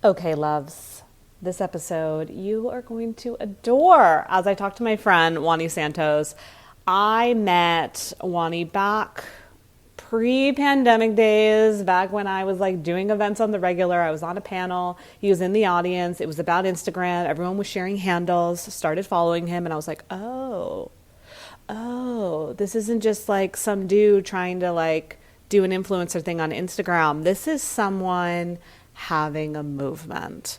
Okay, loves. This episode you are going to adore. As I talk to my friend Juany Santos, I met Juany back pre-pandemic days, back when I was like doing events on the regular. I was on a panel. He was in the audience. It was about Instagram. Everyone was sharing handles. Started following him, and I was like, oh, this isn't just like some dude trying to like do an influencer thing on Instagram. This is someone having a movement.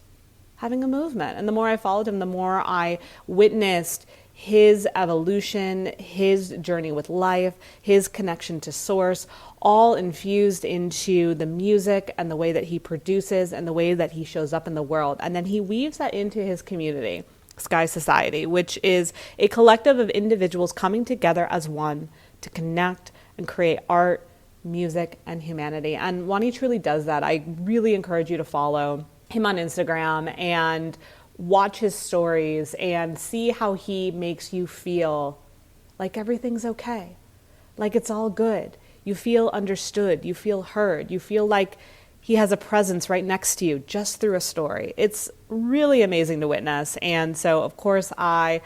Having a movement. And the more I followed him, the more I witnessed his evolution, his journey with life, his connection to source, all infused into the music and the way that he produces and the way that he shows up in the world. And then he weaves that into his community, Sky Society, which is a collective of individuals coming together as one to connect and create art, music, and humanity. And Juany truly does that. I really encourage you to follow him on Instagram and watch his stories and see how he makes you feel like everything's okay, like it's all good. You feel understood, you feel heard, you feel like he has a presence right next to you just through a story. It's really amazing to witness. And so, of course, I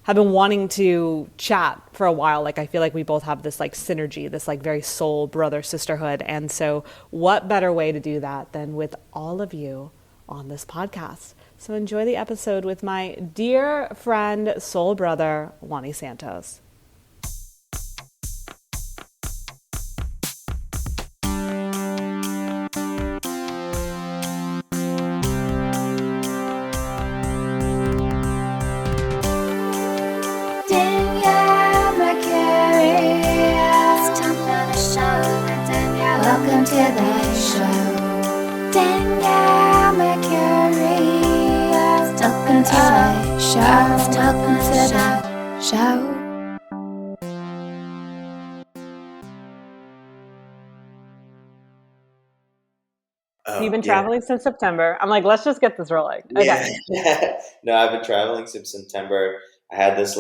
have been wanting to chat for a while. Like, I feel like we both have this like synergy, this like very soul brother sisterhood. And so what better way to do that than with all of you on this podcast? So enjoy the episode with my dear friend, soul brother, Juany Santos. Danielle Mercury. It's time for the show. Danielle, welcome to the show. Danielle Mercury. Welcome to the show. Welcome to the show. You've been Yeah. traveling since September. I'm like, let's just get this rolling. Okay. Yeah. No, I've been traveling since September. I had this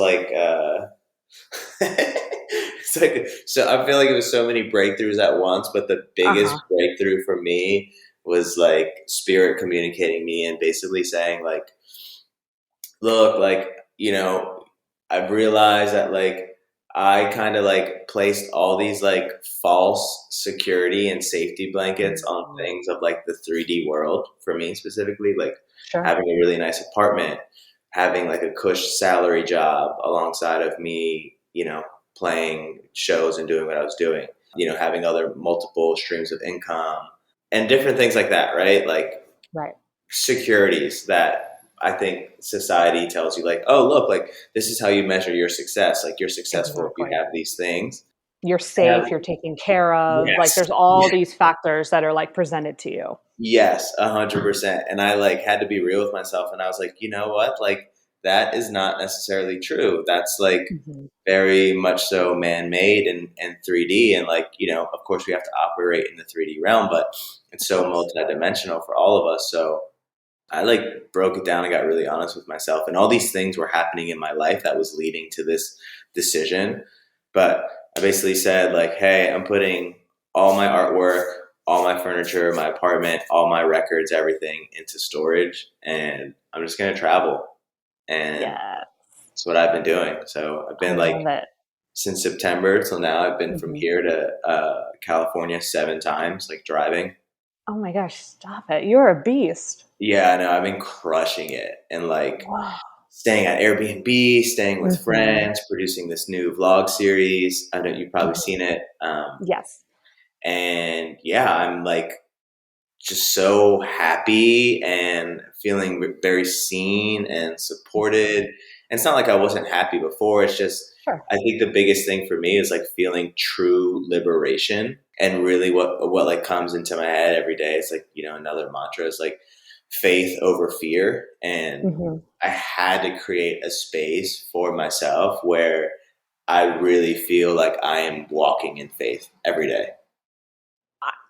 it's like, so I feel like it was so many breakthroughs at once, but the biggest breakthrough for me was like spirit communicating me and basically saying like, look, like, I've realized that like I kind of like placed all these like false security and safety blankets on things of like the 3D world for me specifically, like Sure. having a really nice apartment, having like a cush salary job alongside of me, playing shows and doing what I was doing, having other multiple streams of income and different things like that, right? Like Right. securities that I think society tells you like, oh, look, like this is how you measure your success. Like you're successful if Exactly. you have these things. You're safe, you're taken care of. Like Yes. there's all these factors that are like presented to you. Yes, 100%. And I like had to be real with myself. And I was like, you know what? Like that is not necessarily true. That's like very much so man-made and 3D. And like, of course we have to operate in the 3D realm, but it's so multidimensional for all of us. So I like broke it down and got really honest with myself, and all these things were happening in my life that was leading to this decision. But I basically said like, hey, I'm putting all my artwork, all my furniture, my apartment, all my records, everything into storage, and I'm just going to travel. And that's what I've been doing. So I've been since September till now, I've been from here to California 7 times, like driving. Oh my gosh, stop it. You're a beast. Yeah, no, I've been crushing it and like staying at Airbnb, staying with friends, producing this new vlog series. I know you've probably seen it. Yes. And yeah, I'm like just so happy and feeling very seen and supported. And it's not like I wasn't happy before. It's just, I think the biggest thing for me is like feeling true liberation. And really what like comes into my head every day is like, another mantra is like faith over fear. And I had to create a space for myself where I really feel like I am walking in faith every day.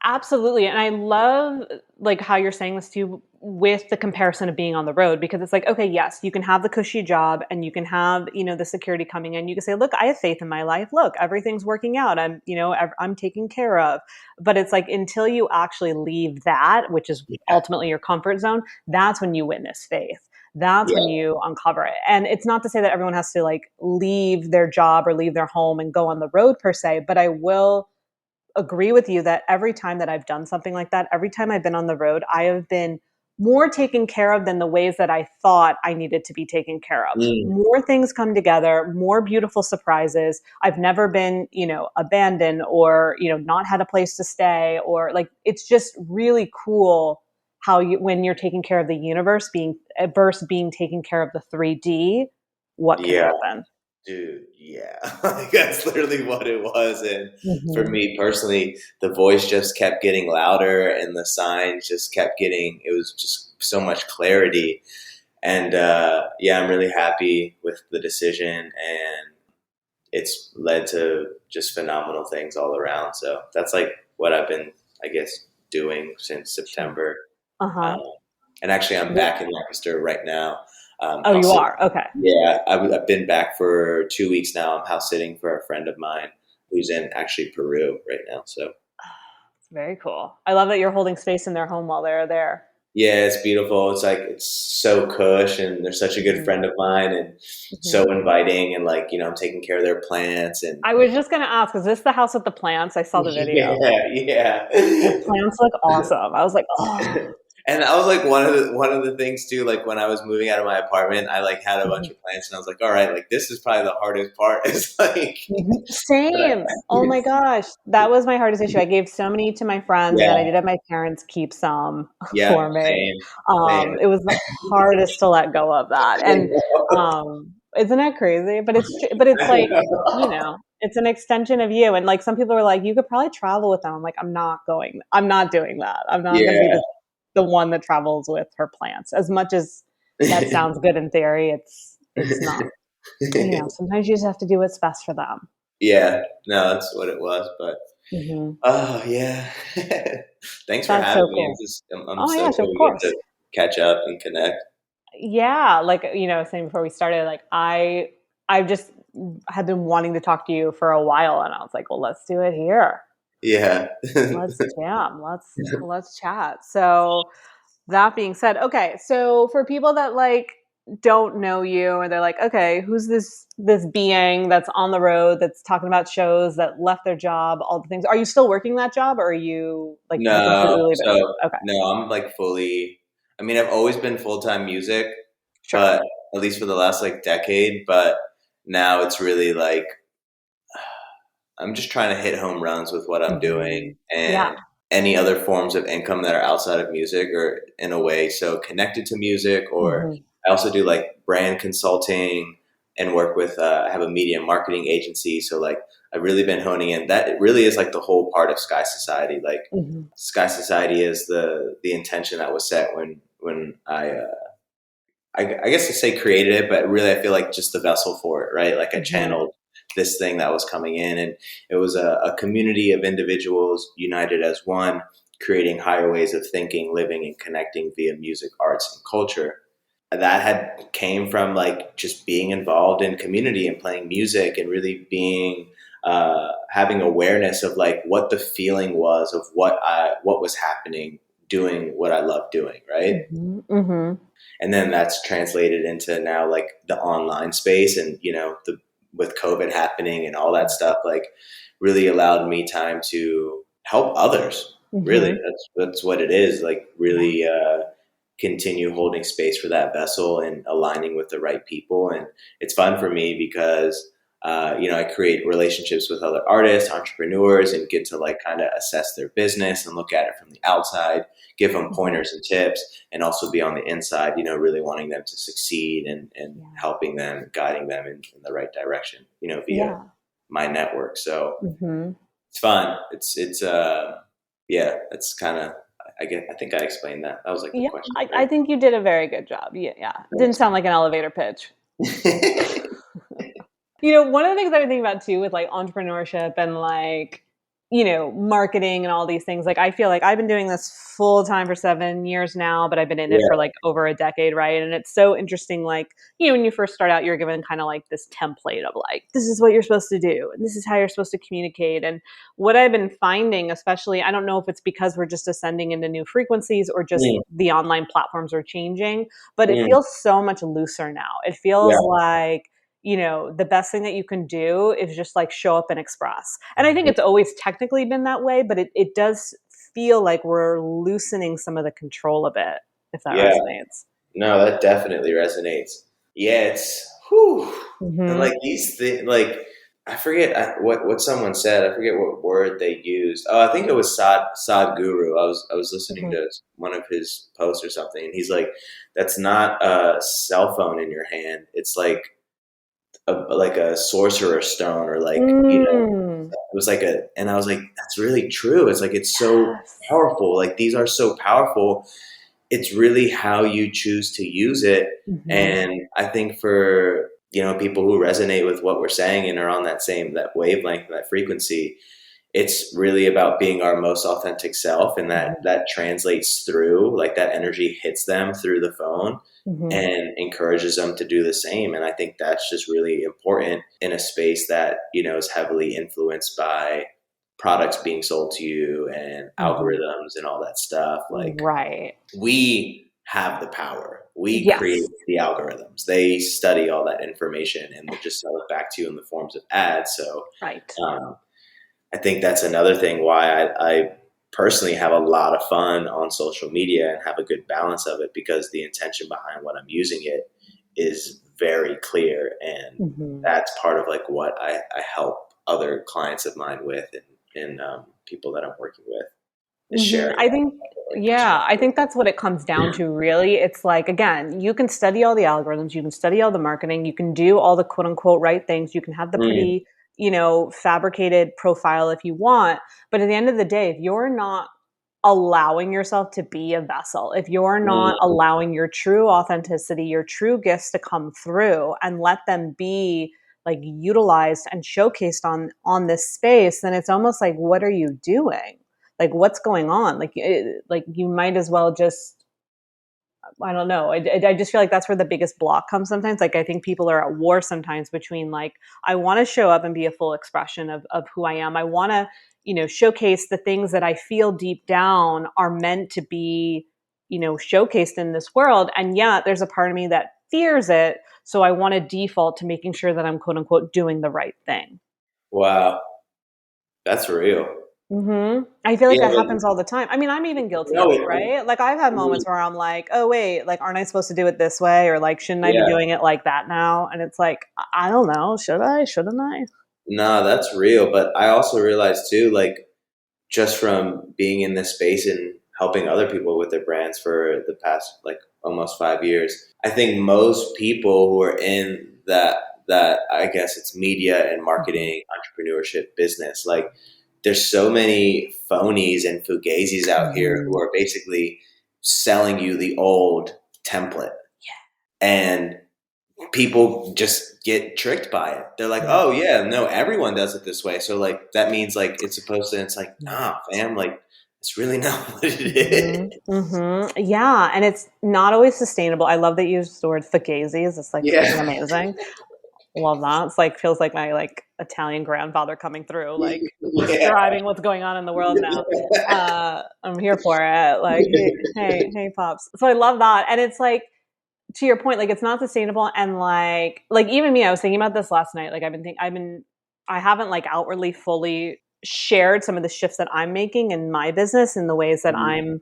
Absolutely. And I love like how you're saying this too with the comparison of being on the road, because it's like, okay, yes, you can have the cushy job and you can have, the security coming in. You can say, look, I have faith in my life. Look, everything's working out. I'm taken care of. But it's like until you actually leave that, which is Yeah. ultimately your comfort zone, that's when you witness faith. That's when Yeah. you uncover it. And it's not to say that everyone has to like leave their job or leave their home and go on the road per se, but I will agree with you that every time that I've done something like that, every time I've been on the road, I have been more taken care of than the ways that I thought I needed to be taken care of. Mm. More things come together, more beautiful surprises. I've never been, abandoned or, not had a place to stay, or like it's just really cool how when you're taking care of the universe being versus being taken care of the 3D, what can Yeah. happen? Dude, yeah. Like, that's literally what it was. And for Mm-hmm. me personally, the voice just kept getting louder and the signs just kept getting, it was just so much clarity. And yeah, I'm really happy with the decision, and it's led to just phenomenal things all around. So that's like what I've been, I guess, doing since Sure. September. Uh-huh. Um, and actually, I'm back in Lancaster right now, Oh, you house sitting. are? Okay. Yeah, I've been back for 2 weeks now. I'm house sitting for a friend of mine who's in actually Peru right now. So It's very cool. I love that you're holding space in their home while they're there. yeah, it's beautiful. It's like it's so cush, and they're such a good Mhm, friend of mine, and so mhm. inviting, and like I'm taking care of their plants, and I was just gonna ask, is this the house with the plants? I saw the video. yeah, The yeah. plants look awesome. I was like, oh. And that was like one of the things too. Like when I was moving out of my apartment, I like had a bunch Mhm, of plants, and I was like, all right, like this is probably the hardest part. Is like, mhm. Same. Oh my gosh. That was my hardest issue. I gave so many to my friends and then I yeah, did have my parents keep some yeah, for me. same, same. It was the hardest to let go of that. And isn't that crazy? But it's like, it's an extension of you. And like some people are like, you could probably travel with them. I'm like, I'm not doing that. I'm not gonna be Yeah. the one that travels with her plants. As much as that sounds good in theory, it's not. Sometimes you just have to do what's best for them. Yeah, no, that's what it was. But Hmm. oh yeah, thanks for That's having so me. cool. I'm Oh my stoked gosh, that of we get course. to catch up and connect. Yeah, like saying before we started, like I just had been wanting to talk to you for a while, and I was like, well, let's do it here. Yeah. Let's jam. Let's chat. So that being said, okay, so for people that like don't know you or they're like, okay, who's this being that's on the road that's talking about shows that left their job, all the things. Are you still working that job or are you like you completely No, leave it? so Okay, no, I'm like fully. I mean, I've always been full time music, sure. but at least for the last like decade. But now it's really like I'm just trying to hit home runs with what I'm Hmm. doing, Yeah. and any other forms of income that are outside of music or in a way so connected to music. Or Hmm. I also do like brand consulting and work with. I have a media marketing agency, so like I've really been honing in. That it really is like the whole part of Sky Society. Like Hmm. Sky Society is the intention that was set when I guess to say created it, but really I feel like just the vessel for it, right? Like I Hmm. channeled this thing that was coming in, and it was a community of individuals united as one, creating higher ways of thinking, living, and connecting via music, arts, and culture. That had came from like just being involved in community and playing music and really being having awareness of like what the feeling was of what was happening, doing what I love doing, right? Hmm. Hmm. And then that's translated into now like the online space, and the with COVID happening and all that stuff, like really allowed me time to help others. Really, Hmm. that's what it is, like Yeah. really continue holding space for that vessel and aligning with the right people. And it's fun for me because I create relationships with other artists, entrepreneurs, and get to like kind of assess their business and look at it from the outside, give them Hmm. pointers and tips, and also be on the inside, really wanting them to succeed, and Yeah. helping them, guiding them in the right direction, via Yeah. my network. So Hmm. it's fun. It's yeah, that's kind of, I think I explained that. That was like the Yeah, question, I right? think you did a very good job. Yeah, yeah. Didn't Thanks. sound like an elevator pitch. One of the things I've been thinking about too with like entrepreneurship and like marketing and all these things. Like, I feel like I've been doing this full time for 7 years now, but I've been in it for Yeah. like over a decade, right? And it's so interesting. Like, when you first start out, you're given kind of like this template of like, this is what you're supposed to do, and this is how you're supposed to communicate. And what I've been finding, especially, I don't know if it's because we're just ascending into new frequencies or just Mm, the online platforms are changing, but it mm, feels so much looser now. It feels yeah. like, the best thing that you can do is just like show up and express. And I think it's always technically been that way, but it does feel like we're loosening some of the control a bit, if that Yeah. resonates. No, that definitely resonates. Yeah, it's whew. And Mm-hmm. like these things, like I forget what someone said. I forget what word they used. Oh, I think it was Sadhguru. I was listening Mm-hmm. to one of his posts or something, and he's like, "That's not a cell phone in your hand. It's like a sorcerer's stone, or like Mm. it was like a." And I was like, "That's really true. It's like it's so Yes. powerful. Like these are so powerful. It's really how you choose to use it." Mm-hmm. And I think for people who resonate with what we're saying and are on that wavelength, that frequency, it's really about being our most authentic self, and that translates through, like that energy hits them through the phone Mm-hmm. and encourages them to do the same. And I think that's just really important in a space that is heavily influenced by products being sold to you and Mm-hmm. algorithms and all that stuff. Like, Right. we have the power. We create Yes. the algorithms. They study all that information and they just sell it back to you in the forms of ads. So Right. um, I think that's another thing why I personally have a lot of fun on social media and have a good balance of it, because the intention behind what I'm using it is very clear. And Mm-hmm. that's part of like what I help other clients of mine with, and people that I'm working with, is Hmm. sharing I that think, like yeah, I perspective. think that's what it comes down to, really. It's like, again, you can study all the algorithms, you can study all the marketing, you can do all the quote unquote right things, you can have the Mm, pretty, fabricated profile if you want. But at the end of the day, if you're not allowing yourself to be a vessel, if you're not mm, allowing your true authenticity, your true gifts to come through and let them be like utilized and showcased on this space, then it's almost like, what are you doing? Like, what's going on? Like, like you might as well just, I don't know. I just feel like that's where the biggest block comes sometimes. Like, I think people are at war sometimes between like, I want to show up and be a full expression of who I am. I want to, showcase the things that I feel deep down are meant to be, showcased in this world. And yet there's a part of me that fears it. So I want to default to making sure that I'm quote unquote doing the right thing. wow, that's real. I feel like Yeah, that but happens all the time. I mean, I'm even guilty no, of it, right? Like, I've had mm, moments where I'm like, "Oh, wait, like, aren't I supposed to do it this way?" Or like, "Shouldn't I be yeah, doing it like that now?" And it's like, I don't know. Should I? Shouldn't I? no, that's real. But I also realized too, like just from being in this space and helping other people with their brands for the past like almost 5 years, I think most people who are in that I guess it's media and Mhm. marketing, entrepreneurship, business, like there's so many phonies and fugazis out here who Mhm. are basically selling you the old template, and people just get tricked by it. They're like, Yeah. "Oh yeah, no, everyone does it this way." So like that means like it's supposed to. It's like, Yeah. nah, fam. Like it's really not what it is. Mhm. Mhm. Yeah, and it's not always sustainable. I love that you used the word "fugazis." It's, like, freaking Yeah, amazing. Love that. It's like, feels like my, like, Italian grandfather coming through, like, yeah, describing what's going on in the world now. I'm here for it. Like, hey, hey, hey, pops. So I love that. And it's like, to your point, like, it's not sustainable. And like even me, I was thinking about this last night. Like, I haven't like outwardly fully shared some of the shifts that I'm making in my business in the ways that I'm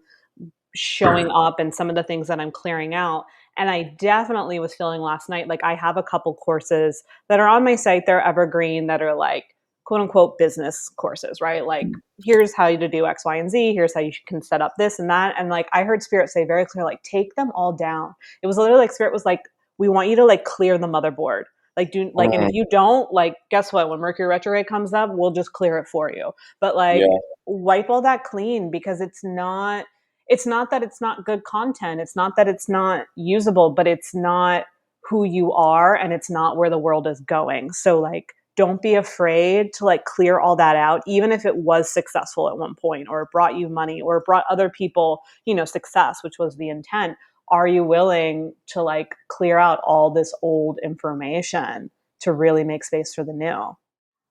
showing up and some of the things that I'm clearing out. And I definitely was feeling last night like I have a couple courses that are on my site, they're evergreen, that are like quote unquote business courses, right? Like, here's how to do X, Y, and Z. Here's how you can set up this and that. And like I heard Spirit say very clear, like, take them all down. It was literally like Spirit was like, we want you to like clear the motherboard. Like, do like, and if you don't, like, guess what? When Mercury retrograde comes up, we'll just clear it for you. But like, yeah, wipe all that clean, because it's not that it's not good content. It's not that it's not usable, but it's not who you are and it's not where the world is going. So like, don't be afraid to like clear all that out, even if it was successful at one point, or it brought you money, or it brought other people, success, which was the intent. Are you willing to like clear out all this old information to really make space for the new?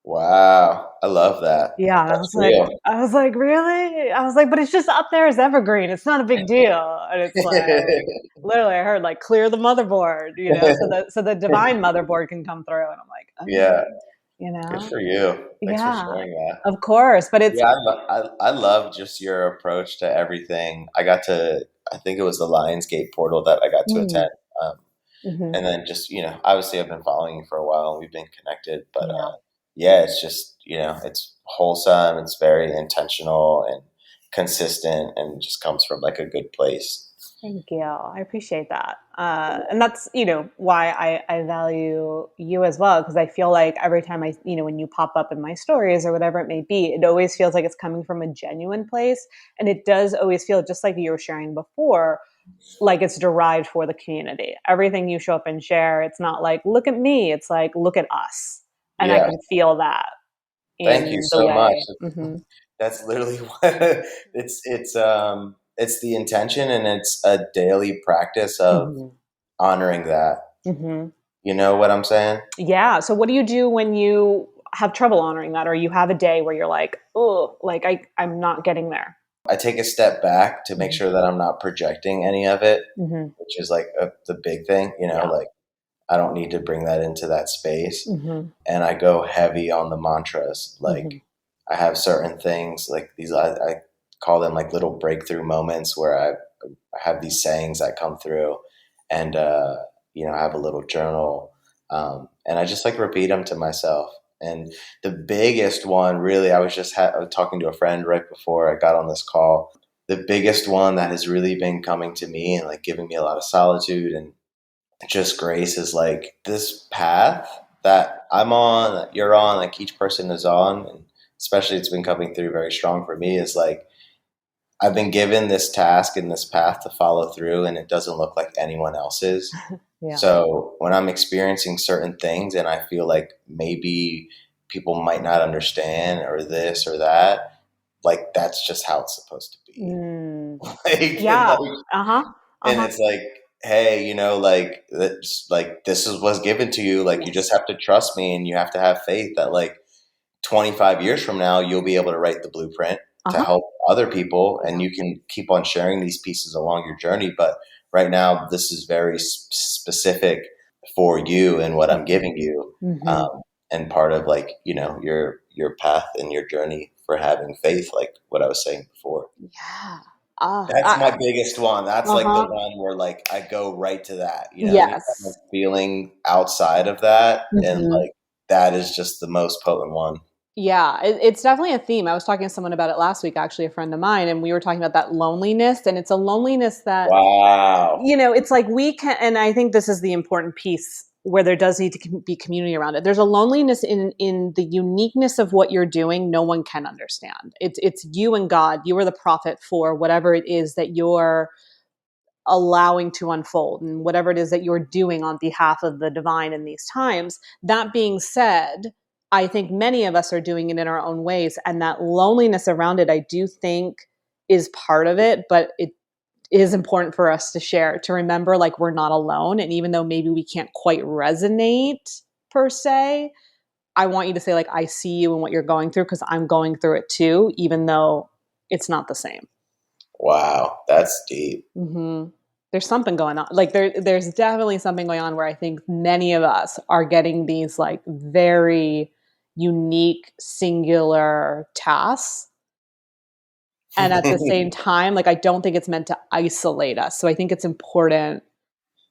Wow. I love that. Yeah, and That's real. I was like, really? I was like, but it's just up there as evergreen. It's not a big deal. And it's like, literally, I heard like clear the motherboard, so the divine motherboard can come through. And I'm like, Yeah. okay, you Good know, for you. Thanks for yeah, sharing that. of course. But it's Yeah, I love just your approach to everything. I think it was the Lionsgate portal that I got to mm, attend. Um, hmm and then just, obviously I've been following you for a while and we've been connected, but yeah. yeah, it's just, it's wholesome, it's very intentional and consistent and just comes from like a good place. Thank you. I appreciate that. And that's, why I value you as well, because I feel like every time when you pop up in my stories or whatever it may be, it always feels like it's coming from a genuine place. And it does always feel just like you were sharing before, like it's derived for the community. Everything you show up and share, it's not like, look at me. It's like, look at us. And I Yeah. can feel that Thank you in the so much. way. Hmm That's literally what it's the intention and it's a daily practice of hmm honoring that. hmm You know what I'm saying? Yeah. So what do you do when you have trouble honoring that, or you have a day where you're like, oh, like I'm not getting there? I take a step back to make Hmm sure that I'm not projecting any of it, hmm which is like the big thing, Yeah. like I don't need to bring that into that space. hmm And I go heavy on the mantras. hmm Like I have certain things like these, I call them like little breakthrough moments where I have these sayings that come through and, I have a little journal. And I just like repeat them to myself. And the biggest one, really, I was talking to a friend right before I got on this call. The biggest one that has really been coming to me and like giving me a lot of solitude and just grace is like this path that I'm on, that you're on, like each person is on, and especially it's been coming through very strong for me is like I've been given this task and this path to follow through, and it doesn't look like anyone else's. Yeah. So when I'm experiencing certain things and I feel like maybe people might not understand or this or that, like that's just how it's supposed to be. Mm. And Yeah. Uh huh. Uh and huh. it's like, hey, like that's like this is what's given to you. Like you just Yes. have to trust me and you have to have faith that like 25 years from now you'll be able to write the blueprint Uh to huh. help other people and Yeah. you can keep on sharing these pieces along your journey. But right now, this is very specific for you and what I'm giving you. hmm Um, and part of like, your path and your journey for having faith, like what I was saying before. Yeah. That's my biggest one. That's Uh like the huh. one where like I go right to that. Anytime I'm Yes. feeling outside of that, and hmm like that is just the most potent one. Yeah, it's definitely a theme. I was talking to someone about it last week, actually, a friend of mine, and we were talking about that loneliness. And it's a loneliness that, Wow. it's like we can, and I think this is the important piece where there does need to be community around it. There's a loneliness in the uniqueness of what you're doing. No one can understand. It's you and God. You are the prophet for whatever it is that you're allowing to unfold and whatever it is that you're doing on behalf of the divine in these times. That being said, I think many of us are doing it in our own ways, and that loneliness around it, I do think, is part of it, but it is important for us to share, to remember like we're not alone. And even though maybe we can't quite resonate per se, I want you to say, like, I see you and what you're going through because I'm going through it too, even though it's not the same. Wow. That's deep. hmm There's something going on. Like there's definitely something going on where I think many of us are getting these like very unique, singular tasks. And at the same time, like I don't think it's meant to isolate us. So I think it's important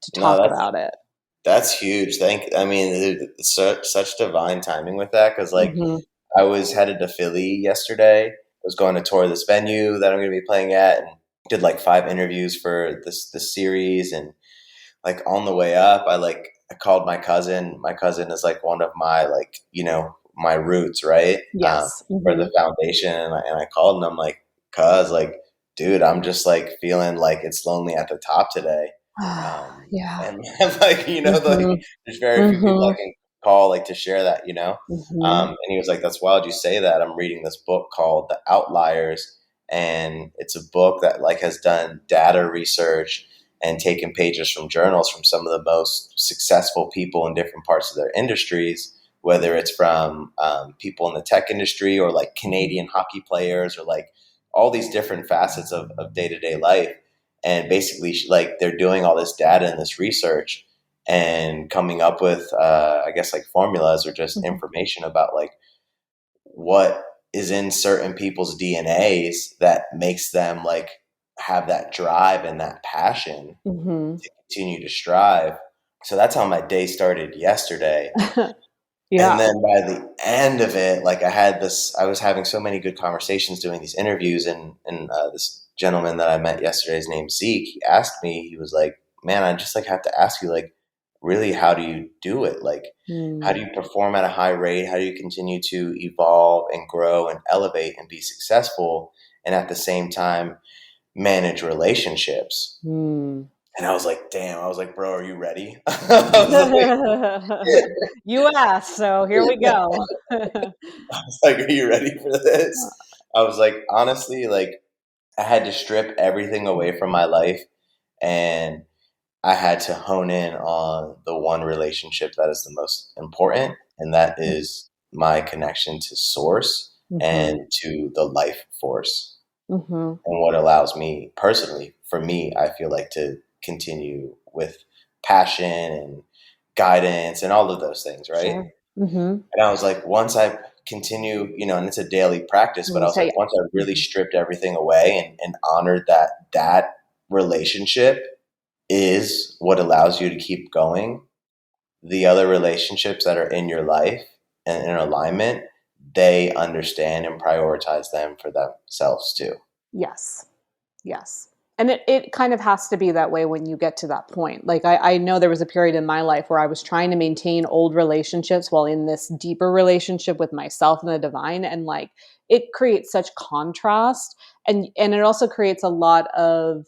to No, talk about it. that's huge. I mean, it's such divine timing with that because like hmm I was headed to Philly yesterday. I was going to tour this venue that I'm going to be playing at, and did like 5 interviews for this series. And like on the way up, I called my cousin. My cousin is like one of my like my roots, right? Yes. For the foundation, and I called and I'm like, cuz like, dude, I'm just like feeling like it's lonely at the top today. Yeah. And like like hmm there's very few people I hmm can call, like to share that, you know? Mm-hmm. And he was like, that's wild you say that. I'm reading this book called The Outliers, and it's a book that like has done data research and taken pages from journals from some of the most successful people in different parts of their industries, whether it's from people in the tech industry or like Canadian hockey players or like all these different facets of day-to-day life. And basically like they're doing all this data and this research and coming up with I guess like formulas or just Mm-hmm. information about like what is in certain people's DNAs that makes them like have that drive and that passion Mm-hmm. to continue to strive. So that's how my day started yesterday. And Yeah. then by the end of it, like I was having so many good conversations doing these interviews, and this gentleman that I met yesterday, his name's Zeke. He asked me, he was like, "Man, I just like have to ask you, like, really, how do you do it? Like, how do Mm. you perform at a high rate? How do you continue to evolve and grow and elevate and be successful, and at the same time manage relationships?" Mm. And I was like, "Damn!" I was like, "Bro, are you ready?" I was You asked, so here we like, go. I was like, "Are you ready for this?" I was like, honestly, like I had to strip everything away from my life, and I had to hone in on the one relationship that is the most important, and that is my connection to source Mm-hmm. and to the life force, Mm-hmm. and what allows me personally, for me, I feel like to continue with passion and guidance and all of those things, right? Sure. Mm-hmm. And I was like, once I continue, you know, and it's a daily practice, but I You was say, like, once I really mhm. stripped everything away and honored that that relationship is what allows you to keep going, the other relationships that are in your life and in alignment, they understand and prioritize them for themselves too. Yes. Yes. And it kind of has to be that way when you get to that point. Like I know there was a period in my life where I was trying to maintain old relationships while in this deeper relationship with myself and the divine. And like it creates such contrast, and it also creates a lot of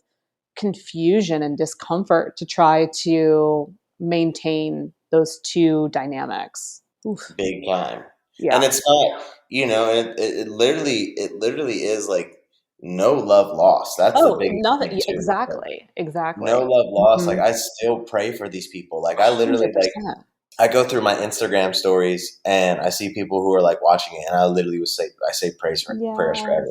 confusion and discomfort to try to maintain those two dynamics. Oof. Big time. Yeah. And it's not, you know, it literally is like no love lost. That's the Oh, biggest nothing. thing too. Exactly. No Exactly. love lost. Like Mhm. I still pray for these people. Like I literally like 100%. I go through my Instagram stories and I see people who are like watching it, and I literally would say I say prayers for Yes. everyone.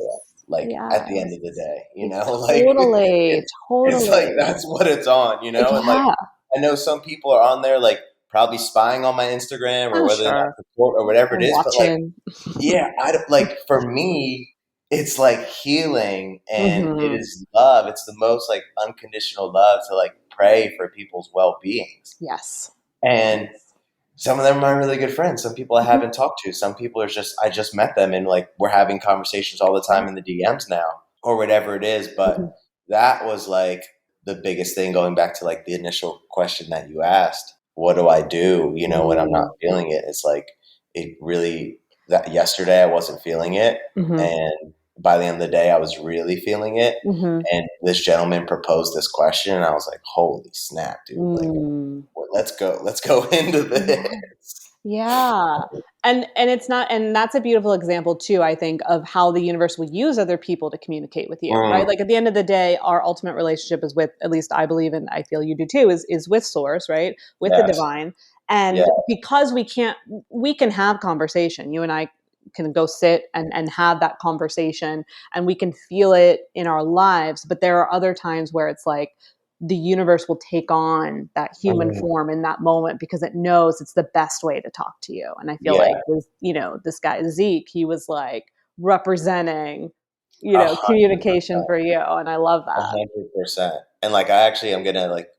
Like at the end Yes. of the day, you It's know, like totally, it's like totally. that's what it's on, you know, and like Yeah. I know some people are on there like probably spying on my Instagram or Oh, whether or not sure. support or whatever it I'm is, but like watching. yeah, I don't like for me, it's like healing and it Mhm. is love. It's the most like unconditional love to like pray for people's well beings. Yes. And Yes. some of them are really good friends. Some people I Mhm. haven't talked to. Some people are just I just met them and like we're having conversations all the time Yeah. in the DMs now or whatever it is. But Mhm. that was like the biggest thing going back to like the initial question that you asked. What do I do, you know, when I'm not Mm. feeling it? It's like it really that yesterday I wasn't feeling it, Mhm. and by the end of the day I was really feeling it. Mhm. And this gentleman proposed this question and I was like, holy snap, dude. Like Mm. well, let's go into this. Yeah. Yeah. And it's not, and that's a beautiful example too, I think, of how the universe will use other people to communicate with you, right? Mm, Like at the end of the day, our ultimate relationship is with, at least I believe, and I feel you do too, is with source, right? With the yes. divine. Yeah. And because we can have conversation. You and I can go sit and have that conversation, and we can feel it in our lives. But there are other times where it's like, the universe will take on that human Mm, form in that moment because it knows it's the best way to talk to you. And I feel like yeah. with, this guy Zeke, he was like representing, A hundred communication percent. for you. And I love A that. 100%. And like I'm gonna like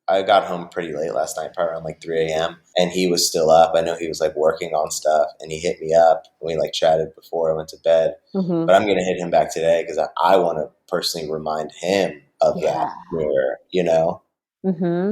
I got home pretty late last night, probably around like 3 a.m. and he was still up. I know he was like working on stuff and he hit me up. We like chatted before I went to bed. Hmm. But I'm gonna hit him back today because I want to personally remind him of that Yeah. mirror, you know? Hmm.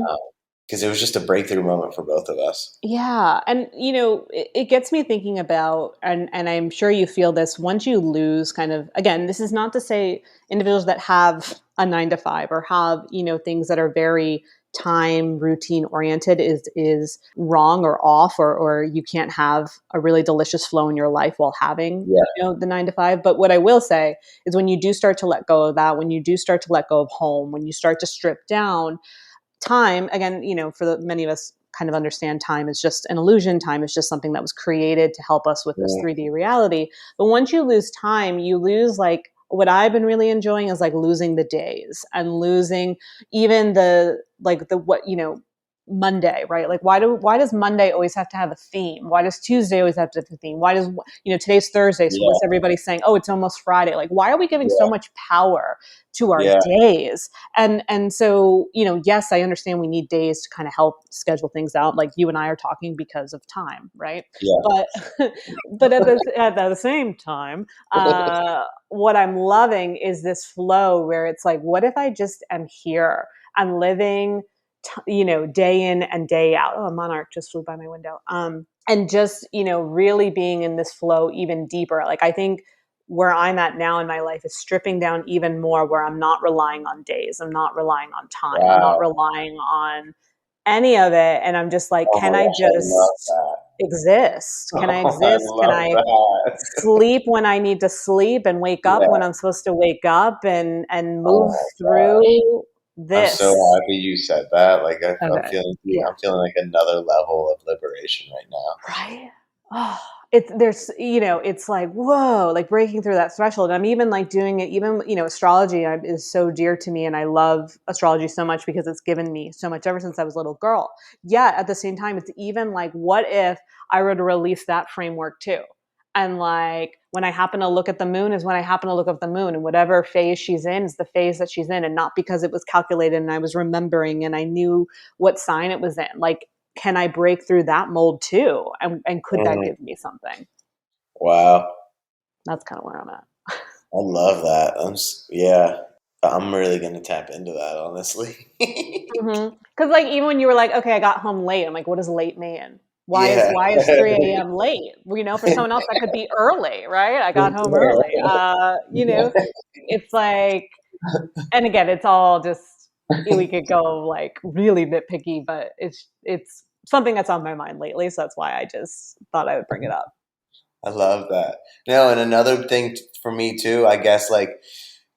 because it was just a breakthrough moment for both of us. Yeah. And, it gets me thinking about, and I'm sure you feel this, once you lose kind of, again, this is not to say individuals that have a 9 to 5 or have, things that are very time routine oriented is wrong or off, or you can't have a really delicious flow in your life while having, Yeah. the 9 to 5. But what I will say is when you do start to let go of that, when you do start to let go of home, when you start to strip down, time again, for many of us kind of understand time is just an illusion. Time is just something that was created to help us with this Yeah. 3D reality. But once you lose time, you lose, like, what I've been really enjoying is like losing the days and losing even Monday, right? Like why does Monday always have to have a theme? Why does Tuesday always have to have a theme? Why does, today's Thursday, so what's Yeah. everybody saying? Oh, it's almost Friday. Like, why are we giving so Yeah. much power to our Yeah. days? And so, yes, I understand we need days to kind of help schedule things out, like you and I are talking, because of time, right? Yeah. But but at the same time, what I'm loving is this flow where it's like, what if I just am here? I'm living, day in and day out. Oh, a monarch just flew by my window. And just, really being in this flow even deeper. Like, I think where I'm at now in my life is stripping down even more, where I'm not relying on days. I'm not relying on time. I'm not Wow. relying on any of it. And I'm just like, Oh can my I gosh, I love just that. exist? Can I I exist? Can love I that. sleep when I need to sleep and wake up Yeah. when I'm supposed to wake up, and Oh move my gosh. through I'm so this? happy you said that. Like I'm Okay. feeling Yeah. I'm feeling like another level of liberation right now. Right? Oh, it's like, whoa, like breaking through that threshold. I'm even like doing it, even, astrology is so dear to me. And I love astrology so much because it's given me so much ever since I was a little girl. Yet at the same time, it's even like, what if I were to release that framework too? And like, when I happen to look at the moon is when I happen to look at the moon, and whatever phase she's in is the phase that she's in. And not because it was calculated and I was remembering and I knew what sign it was in. Like, can I break through that mold too? And could that Mhm. give me something? Wow. That's kind of where I'm at. I love that. Yeah. I'm really gonna tap into that, honestly. Because like, even when you were like, okay, I got home late, I'm like, what does late mean? Why is Yeah. why is 3 a.m. late? Well, for someone else that could be early, right? I got home early. It's like, and again, it's all just, we could go like really nitpicky, but it's something that's on my mind lately, so that's why I just thought I would bring it up. I love that. No, and another thing for me too, I guess, like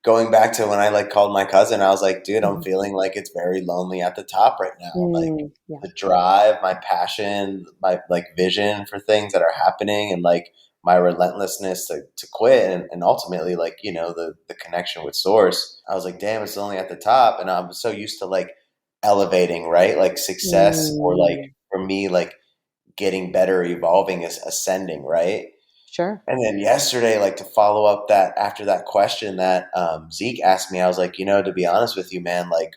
going back to when I like called my cousin, I was like, dude, I'm Mhm. feeling like it's very lonely at the top right now. Like Yeah, the drive, my passion, my like vision for things that are happening, and like my relentlessness to quit, and ultimately like, the connection with source. I was like, damn, it's only at the top. And I'm so used to like elevating, right? Like success, or like mm, for me, like getting better, evolving is ascending, right? sure. And then yesterday, like to follow up that after that question that Zeke asked me, I was like, to be honest with you, man, like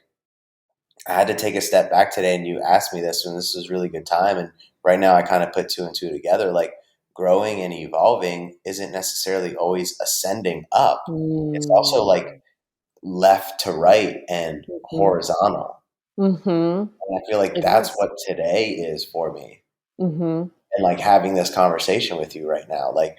I had to take a step back today, and you asked me this, and this was really good time. And right now, I kind of put two and two together. Like growing and evolving isn't necessarily always ascending up. It's also like Mm. left to right and Mhm. horizontal. Mhm. And I feel like It that's is. what today is for me. Mhm. And like having this conversation with you right now, like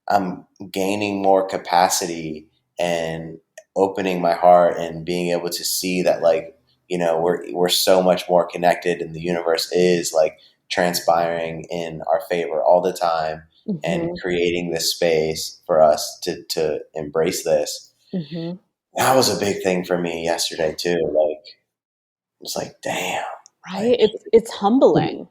I'm gaining more capacity and opening my heart and being able to see that like, we're so much more connected, and the universe is like transpiring in our favor all the time, and Mhm. creating this space for us to embrace this. Mhm. That was a big thing for me yesterday too. Like it was like, damn, Right? like It's humbling.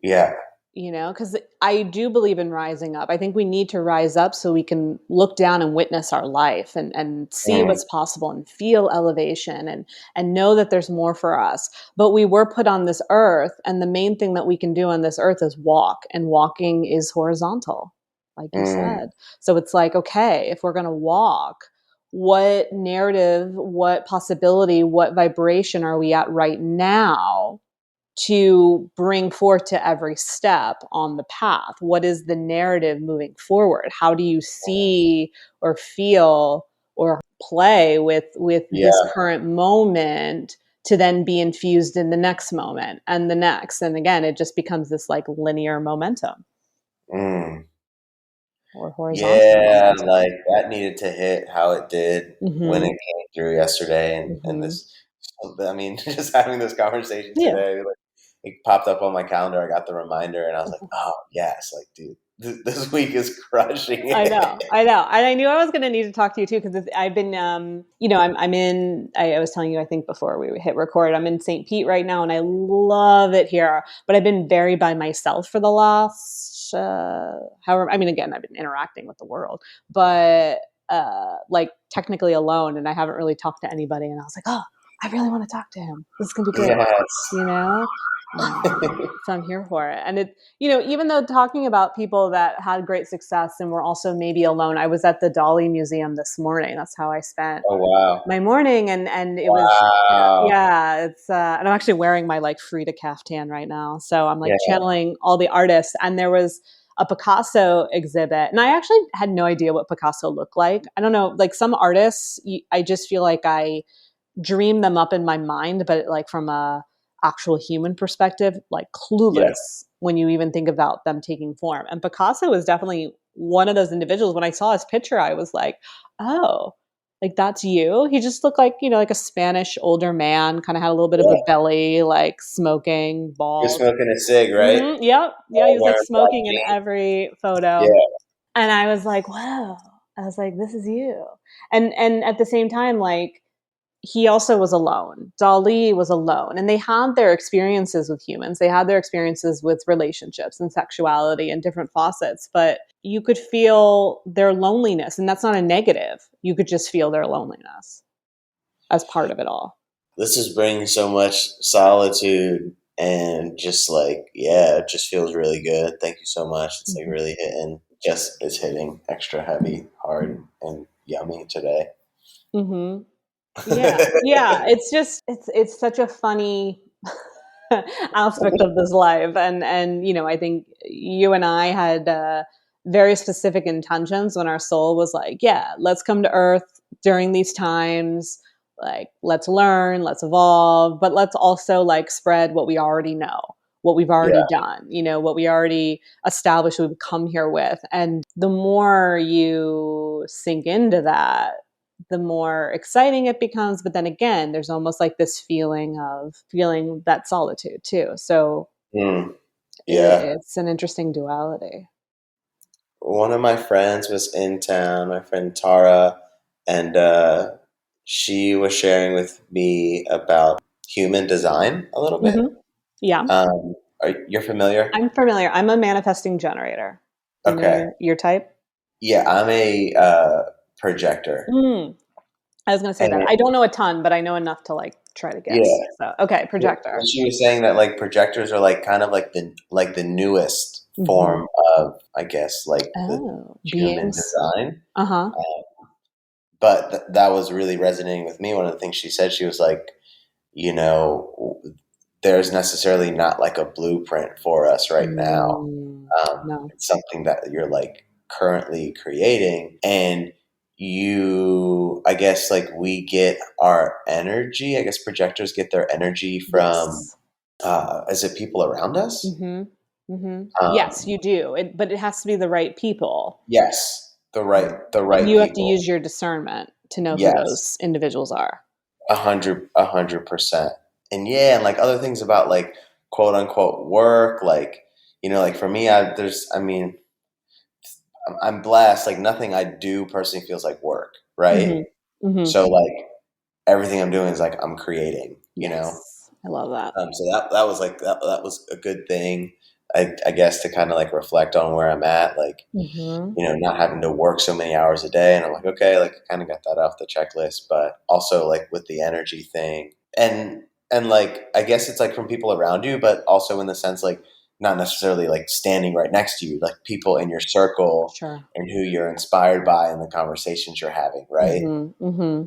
yeah. Because I do believe in rising up. I think we need to rise up so we can look down and witness our life, and see Mm, what's possible and feel elevation, and know that there's more for us. But we were put on this earth, and the main thing that we can do on this earth is walk, and walking is horizontal, like you mm, said. So it's like, okay, if we're going to walk, what narrative, what possibility, what vibration are we at right now to bring forth to every step on the path? What is the narrative moving forward? How do you see or feel or play with this yeah. current moment to then be infused in the next moment and the next. And again, it just becomes this like linear momentum or horizontal Yeah, momentum. like that needed to hit how it did when it Mm-hmm. came through yesterday, and Mm-hmm. this. I mean, just having this conversation Yeah. today, like it popped up on my calendar. I got the reminder, and I was like, "Oh yes, like dude, this week is crushing I it." know, and I knew I was going to need to talk to you too because I've been, I'm in. I was telling you, I think before we hit record, I'm in St. Pete right now, and I love it here. But I've been very by myself for the last, however. I mean, again, I've been interacting with the world, but like technically alone, and I haven't really talked to anybody. And I was like, oh, I really want to talk to him. This is gonna be great, Yes. you know. So I'm here for it. And it, even though talking about people that had great success and were also maybe alone, I was at the Dolly Museum this morning. That's how I spent Oh wow. my morning. And it was, Wow. yeah, it's, and I'm actually wearing my like Frida caftan right now. So I'm like Yeah. channeling all the artists. And there was a Picasso exhibit. And I actually had no idea what Picasso looked like. I don't know, like some artists, I just feel like I dream them up in my mind, but like from a actual human perspective, like Yeah. clueless when you even think about them taking form. And Picasso was definitely one of those individuals. When I saw his picture, I was like, oh, like that's you. He just looked like, like a Spanish older man, kind of had a little bit of a Yeah. belly, like smoking, You're bald. smoking a cig, right? Yep. Yeah. He was like Wearing black smoking in jeans. every photo. Yeah. And I was like, wow. I was like, this is you. And at the same time, like, he also was alone. Dali was alone. And they had their experiences with humans. They had their experiences with relationships and sexuality and different facets, but you could feel their loneliness. And that's not a negative. You could just feel their loneliness as part of it all. This is bringing so much solitude and just like, yeah, it just feels really good. Thank you so much. It's like Mm-hmm. really hitting. Just it's hitting extra heavy, hard, and yummy today. Mm-hmm. Yeah. Yeah. It's just, it's such a funny aspect of this life. And, I think you and I had very specific intentions when our soul was like, yeah, let's come to earth during these times. Like, let's learn, let's evolve, but let's also like spread what we already know, what we've Yeah. already done, what we already established we've come here with. And the more you sink into that, the more exciting it becomes. But then again, there's almost like this feeling of feeling that solitude too. So Mm, yeah. it's an interesting duality. One of my friends was in town, my friend Tara, and she was sharing with me about human design a little bit. Mm-hmm. Yeah, You're familiar? I'm familiar. I'm a manifesting generator. Do you know Okay. your type? Yeah, I'm a projector. Mm, I was going to say that. And I don't know a ton, but I know enough to like try to guess. yeah, So, okay, well, projector. she was saying that like projectors are like kind of like the newest Mm-hmm. form of, I guess, like the Oh, human beings. design. Uh huh. But that was really resonating with me. One of the things she said, she was like, you know, there's necessarily not like a blueprint for us right now. No. It's something that you're like currently creating, and I guess like we get our energy. I guess projectors get their energy from, Yes. is it people around us? Mm-hmm. Mm-hmm. Yes, Um, you do. But it has to be the right people. yes, the And right you have to people. use your discernment to know who Yes, those individuals are. 100%. And yeah, and like other things about like quote unquote work, like like for me, I mean, I'm blessed. Like nothing I do personally feels like work, right? Mm-hmm. Mm-hmm. So like everything I'm doing is like I'm creating, you know. Yes. I love that. So that was like that was a good thing, I guess, to kind of like reflect on where I'm at, like Mm-hmm. not having to work so many hours a day, and I'm like, okay, like I kind of got that off the checklist, but also like with the energy thing, and like I guess it's like from people around you, but also in the sense like not necessarily like standing right next to you, like people in your circle Sure. and who you're inspired by and the conversations you're having, right? Mm-hmm. Mm-hmm.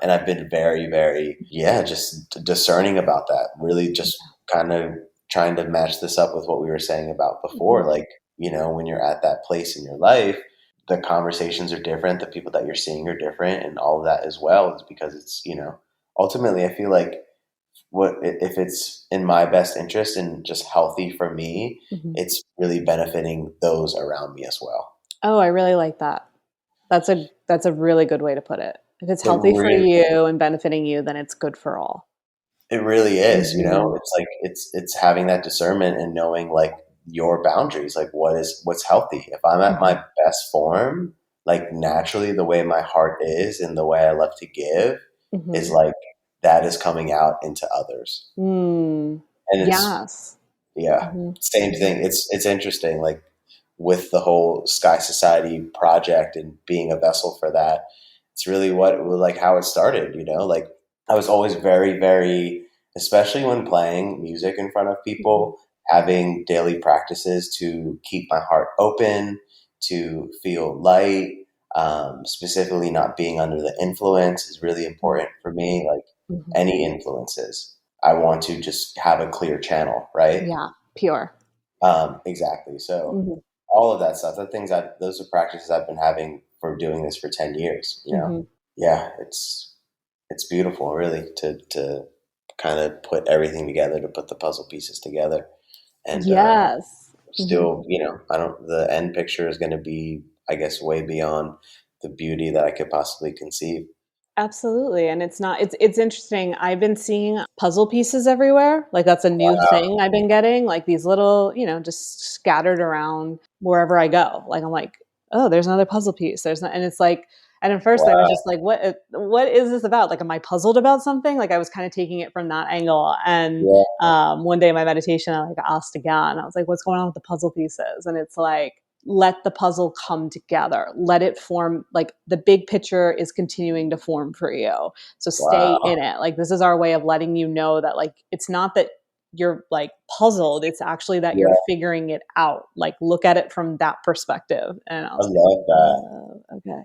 And I've been very, very, yeah, just discerning about that. Really, just kind of trying to match this up with what we were saying about before. Mm-hmm. Like, when you're at that place in your life, the conversations are different, the people that you're seeing are different, and all of that as well is because it's, ultimately, I feel like if it's in my best interest and just healthy for me, Mhm. it's really benefiting those around me as well. Oh, I really like that. That's a really good way to put it. If it's It healthy for really, you and benefiting you, then it's good for all. it really is, Mhm. it's like it's having that discernment and knowing like your boundaries, like what's healthy. If I'm at my Mhm. best form, like naturally the way my heart is and the way I love to give is Mhm. like that is coming out into others. Mm. And it's Yes. yeah, Mhm. same Mhm. thing. It's interesting, like with the whole Sky Society project and being a vessel for that. It's really what like how it started. Like I was always very, very, especially when playing music in front of Mhm. people, having daily practices to keep my heart open, to feel light. Specifically, not being under the influence is really important for me. Like Mhm. any influences, I want to just have a clear channel, right? Yeah, pure. Exactly. So Mhm. all of that stuff, those are practices I've been having for doing this for 10 years, Mhm. Yeah, it's beautiful really to kind of put everything together, to put the puzzle pieces together. And Yes. Mhm. still, I don't the end picture is going to be, I guess, way beyond the beauty that I could possibly conceive. Absolutely, and it's interesting. I've been seeing puzzle pieces everywhere. Like that's a new Wow. thing I've been getting, like these little, just scattered around wherever I go. Like I'm like, "Oh, there's another puzzle piece." There's not, and it's like, and at first I was Wow. just like, what is this about? Like am I puzzled about something?" Like I was kind of taking it from that angle. And Yeah. one day in my meditation I like asked again. I was like, "What's going on with the puzzle pieces?" And it's like let the puzzle come together. Let it form, like the big picture is continuing to form for you. So stay Wow. in it. Like this is our way of letting you know that like it's not that you're like puzzled, it's actually that you're Yeah. figuring it out. Like look at it from that perspective. And I I was like, love that. okay.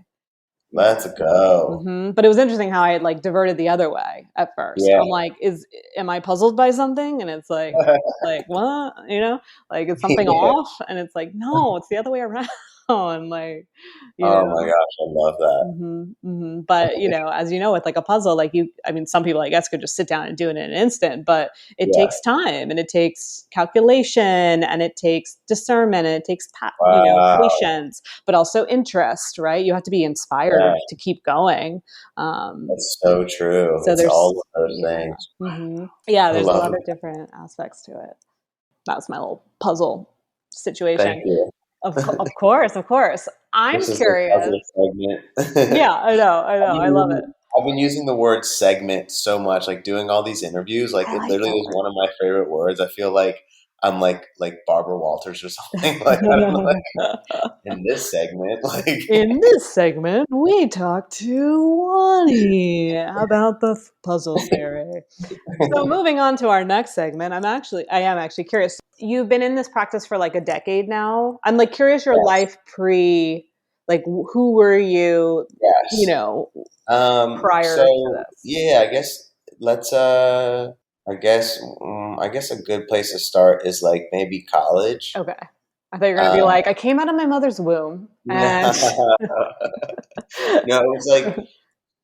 Yeah. Let's go. But it was interesting how I had like diverted the other way at first. Yeah. I'm like, am I puzzled by something? And it's like what? Like is something Yeah. off? And it's like, no, it's the other way around. Like, you Oh my know. gosh, I love that. But as you know, with like a puzzle, like I mean, some people I guess could just sit down and do it in an instant, but it Yeah. takes time and it takes calculation and it takes discernment and it takes Wow. patience, but also interest, right? You have to be Yeah. inspired to keep going. Um, That's so true. so It's all there's, of those yeah, things. yeah, I there's a love lot it. of different aspects to it. That's my little puzzle Thank situation. you. Of course, of course. I'm This is the curious. puzzle segment. Yeah, I know. I love it. I've been using the word segment so much, like doing all these interviews. Like I it like literally that is word. one of my favorite words. I feel like I'm like Barbara Walters or something. Like I don't know, like in this segment, like In this segment, we talk to Juany about the puzzle theory. So moving on to our next segment, I am actually curious. You've been in this practice for like a decade now. I'm like curious your yes, life like who were you, you yes. know, prior to So this? yeah, I guess let's I guess a good place to start is like maybe college. Okay. I thought you were going to be Um, like, I came out of my mother's womb and no, it was like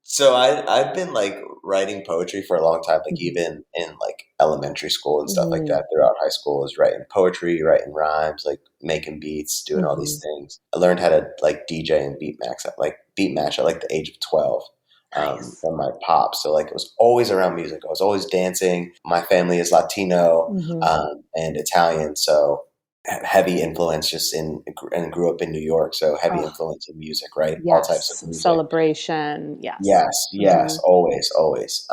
so I've been like writing poetry for a long time, like Mhm. even in like elementary school and stuff like Mhm. that. Throughout high school, I was writing poetry, writing rhymes, like making beats, doing all these Mhm. things. I learned how to like DJ and beat match at like the age of 12 Nice. from my pops. So like it was always around music. I was always dancing. My family is Latino Mhm. and Italian, so heavy influence just in and grew up in New York, so heavy Oh, influence in music, right? All types of yes. music. Celebration. Yes. Yes, yes, Mhm. always, always.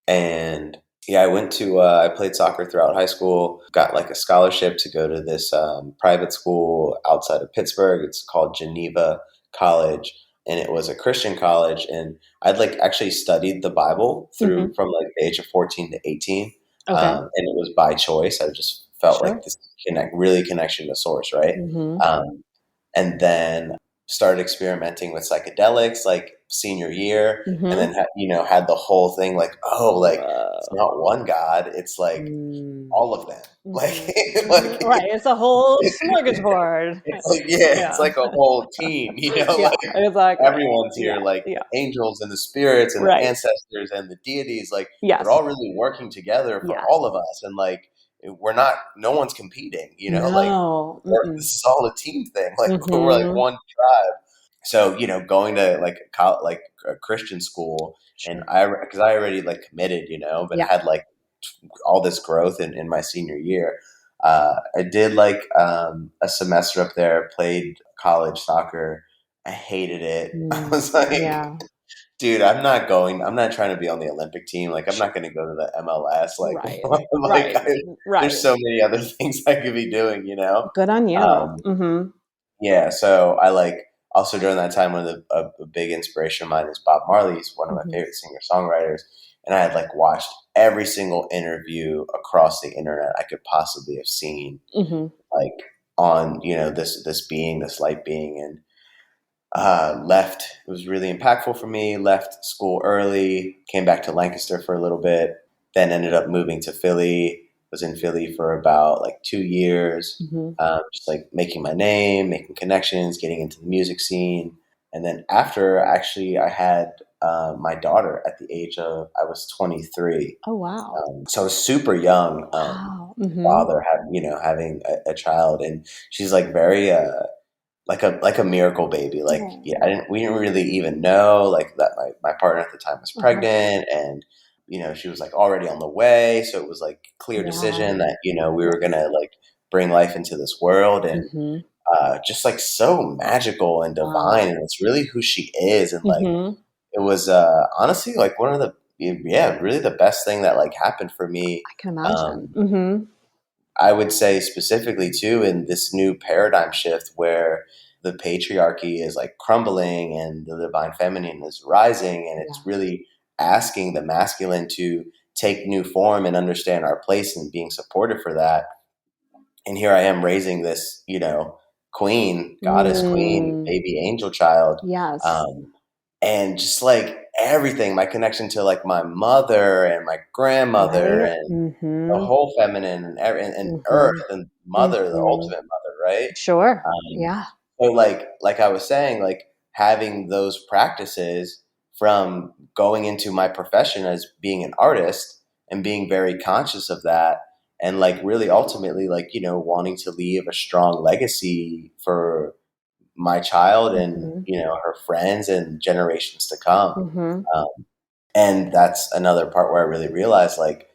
And yeah, I went to I played soccer throughout high school. Got like a scholarship to go to this private school outside of Pittsburgh. It's called Geneva College, and it was a Christian college. And I'd like actually studied the Bible through Mhm. from like the age of 14 to 18, Okay. and it was by choice. I just felt like Sure. this connection to source, right? Mhm. Um, and then started experimenting with psychedelics like senior year, and Mm-hmm. then had the whole thing like, oh, like it's Whoa. not one God, it's like Mm. all of them. Like, Mhm. like Mhm. Right. It's a whole smorgasbord. it's like, yeah, it's Yeah. like a whole team, Yeah, like exactly. everyone's Yeah. here, like Yeah. the angels and the spirits and the Right. ancestors and the deities, like they're Yes. all really working together for Yes. all of us, and like we're not, no one's competing, like No. Mm-mm. this is all a team thing, like we're like Mm-hmm. one tribe. So going to like like a Christian school, and Sure. because I already like committed, but Yeah. had like all this growth in my senior year. I did like a semester up there, played college soccer. I hated it. I Mm. was like, Yeah. dude, I'm not trying to be on the Olympic team. Like, I'm Sure. not going to go to the MLS. Like, Right. like Right. there's Right. so many other things I could be doing. Good on you. Um, Mm-hmm. yeah, so I like also during that time, one of a big inspiration of mine is Bob Marley. He's one of my Mm-hmm. favorite singer songwriters, and I had like watched every single interview across the internet I could possibly have seen, Mm-hmm. like on this being, this light being, and left. It was really impactful for me. Left school early, came back to Lancaster for a little bit, then ended up moving to Philly. Was in Philly for about like 2 years, Mm-hmm. just like making my name, making connections, getting into the music scene. And then after, actually, I had my daughter at the age of, I was 23. Oh, wow. So I was super young. Wow. Mm-hmm. Father had, having a child, and she's like very, like a miracle baby. Like, yeah, Oh. we didn't really even know like that my partner at the time was Uh-huh. pregnant, and she was like already on the way, so it was like clear decision Wow. that we were Yes. gonna like bring life into this world, and Mm-hmm. just like so magical and Wow. divine, and it's really who she is, and like Mm-hmm. it was honestly like one of the, yeah, really the best thing that like happened for me. I can imagine. um, Mm-hmm. I would say specifically too in this new paradigm shift where the patriarchy is like crumbling and the divine feminine is rising, and it's Yeah. really asking the masculine to take new form and understand our place and being supported for that. And here I am raising this, queen, goddess queen, Mm. baby angel child. Yes. Um, and just like everything, my connection to like my mother and my grandmother Right? and the Mm-hmm. whole feminine and earth Mm-hmm. and mother, the Mm-hmm. ultimate mother, right? Sure. Um, Yeah. so like I was saying, like having those practices from going into my profession as being an artist and being very conscious of that, and like really ultimately like wanting to leave a strong legacy for my child and Mm-hmm. her friends and generations to come. Mm-hmm. Um, and that's another part where I really realized like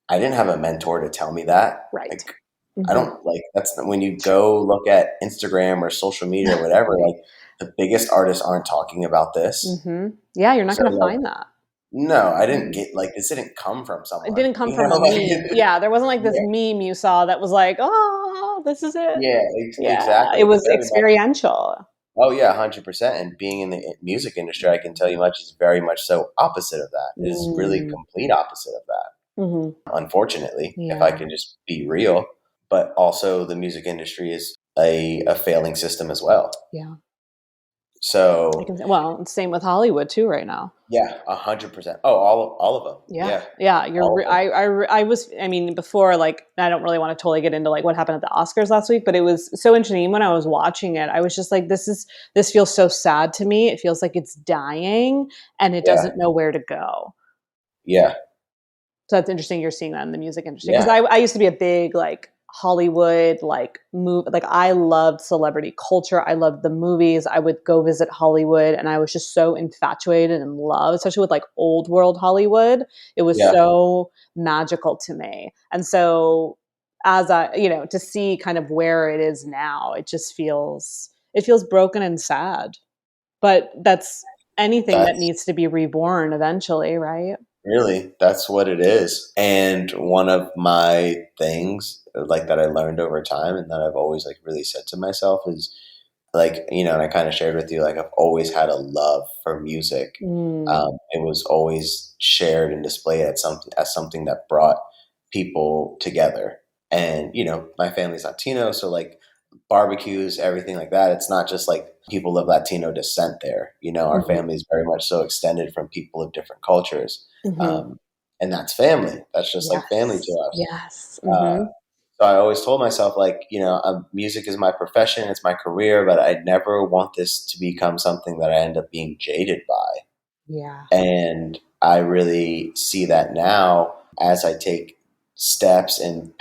I didn't have a mentor to tell me that. Right. Like I Mm-hmm. don't like that's when you go look at Instagram or social media or whatever, Right. like the biggest artists aren't talking about this. Mm-hmm. Yeah, you're not So going to like find that. no, I didn't Mm. get like this didn't come from It someone. didn't come from a Like meme. Yeah, there wasn't like this yeah, meme you saw that was like, "Oh, this is it." yeah, Yeah, exactly. it It's was very much. experiential. Oh yeah, 100%. And being in the music industry, I can tell you much is very much so opposite of that. It is really Mm. complete opposite of that. Mhm. Unfortunately, if I Yeah. can just be real. But also the music industry is a failing system as well. Yeah. I So can say, well, same with Hollywood too right now. yeah, 100%. Oh, all of them. Yeah. Yeah, Yeah, all of them. I was, I mean, before, like, I don't really want to totally get into like what happened at the Oscars last week, but it was so interesting. When I was watching it, I was just like, this feels so sad to me. It feels like it's dying and it Yeah, doesn't know where to go. yeah, So that's interesting you're seeing that in the music industry. Because yeah, I used to be a big like Hollywood like I loved celebrity culture. I loved the movies. I would go visit Hollywood and I was just so infatuated and in love, especially with like old world Hollywood. It was yeah. so magical to me. And so as to see kind of where it is now, it feels broken and sad. But that's anything that That's needs to be reborn eventually, right? really, that's what it is. And one of my things like that I learned over time and that I've always like really said to myself is like, and I kind of shared with you, like I've always had a love for music. Mm. It was always shared and displayed as something that brought people together. And my family's Latino, so like barbecues, everything like that. It's not just like people of Latino descent there. You know, our Mm-hmm. family is very much so extended from people of different cultures. Mm-hmm. And that's family. That's just like family to Yes. us. Yes. Uh, Mm-hmm. so I always told myself, like, you know, music is my profession, it's my career, but I never want this to become something that I end up being jaded by. Yeah. And I really see that now as I take steps and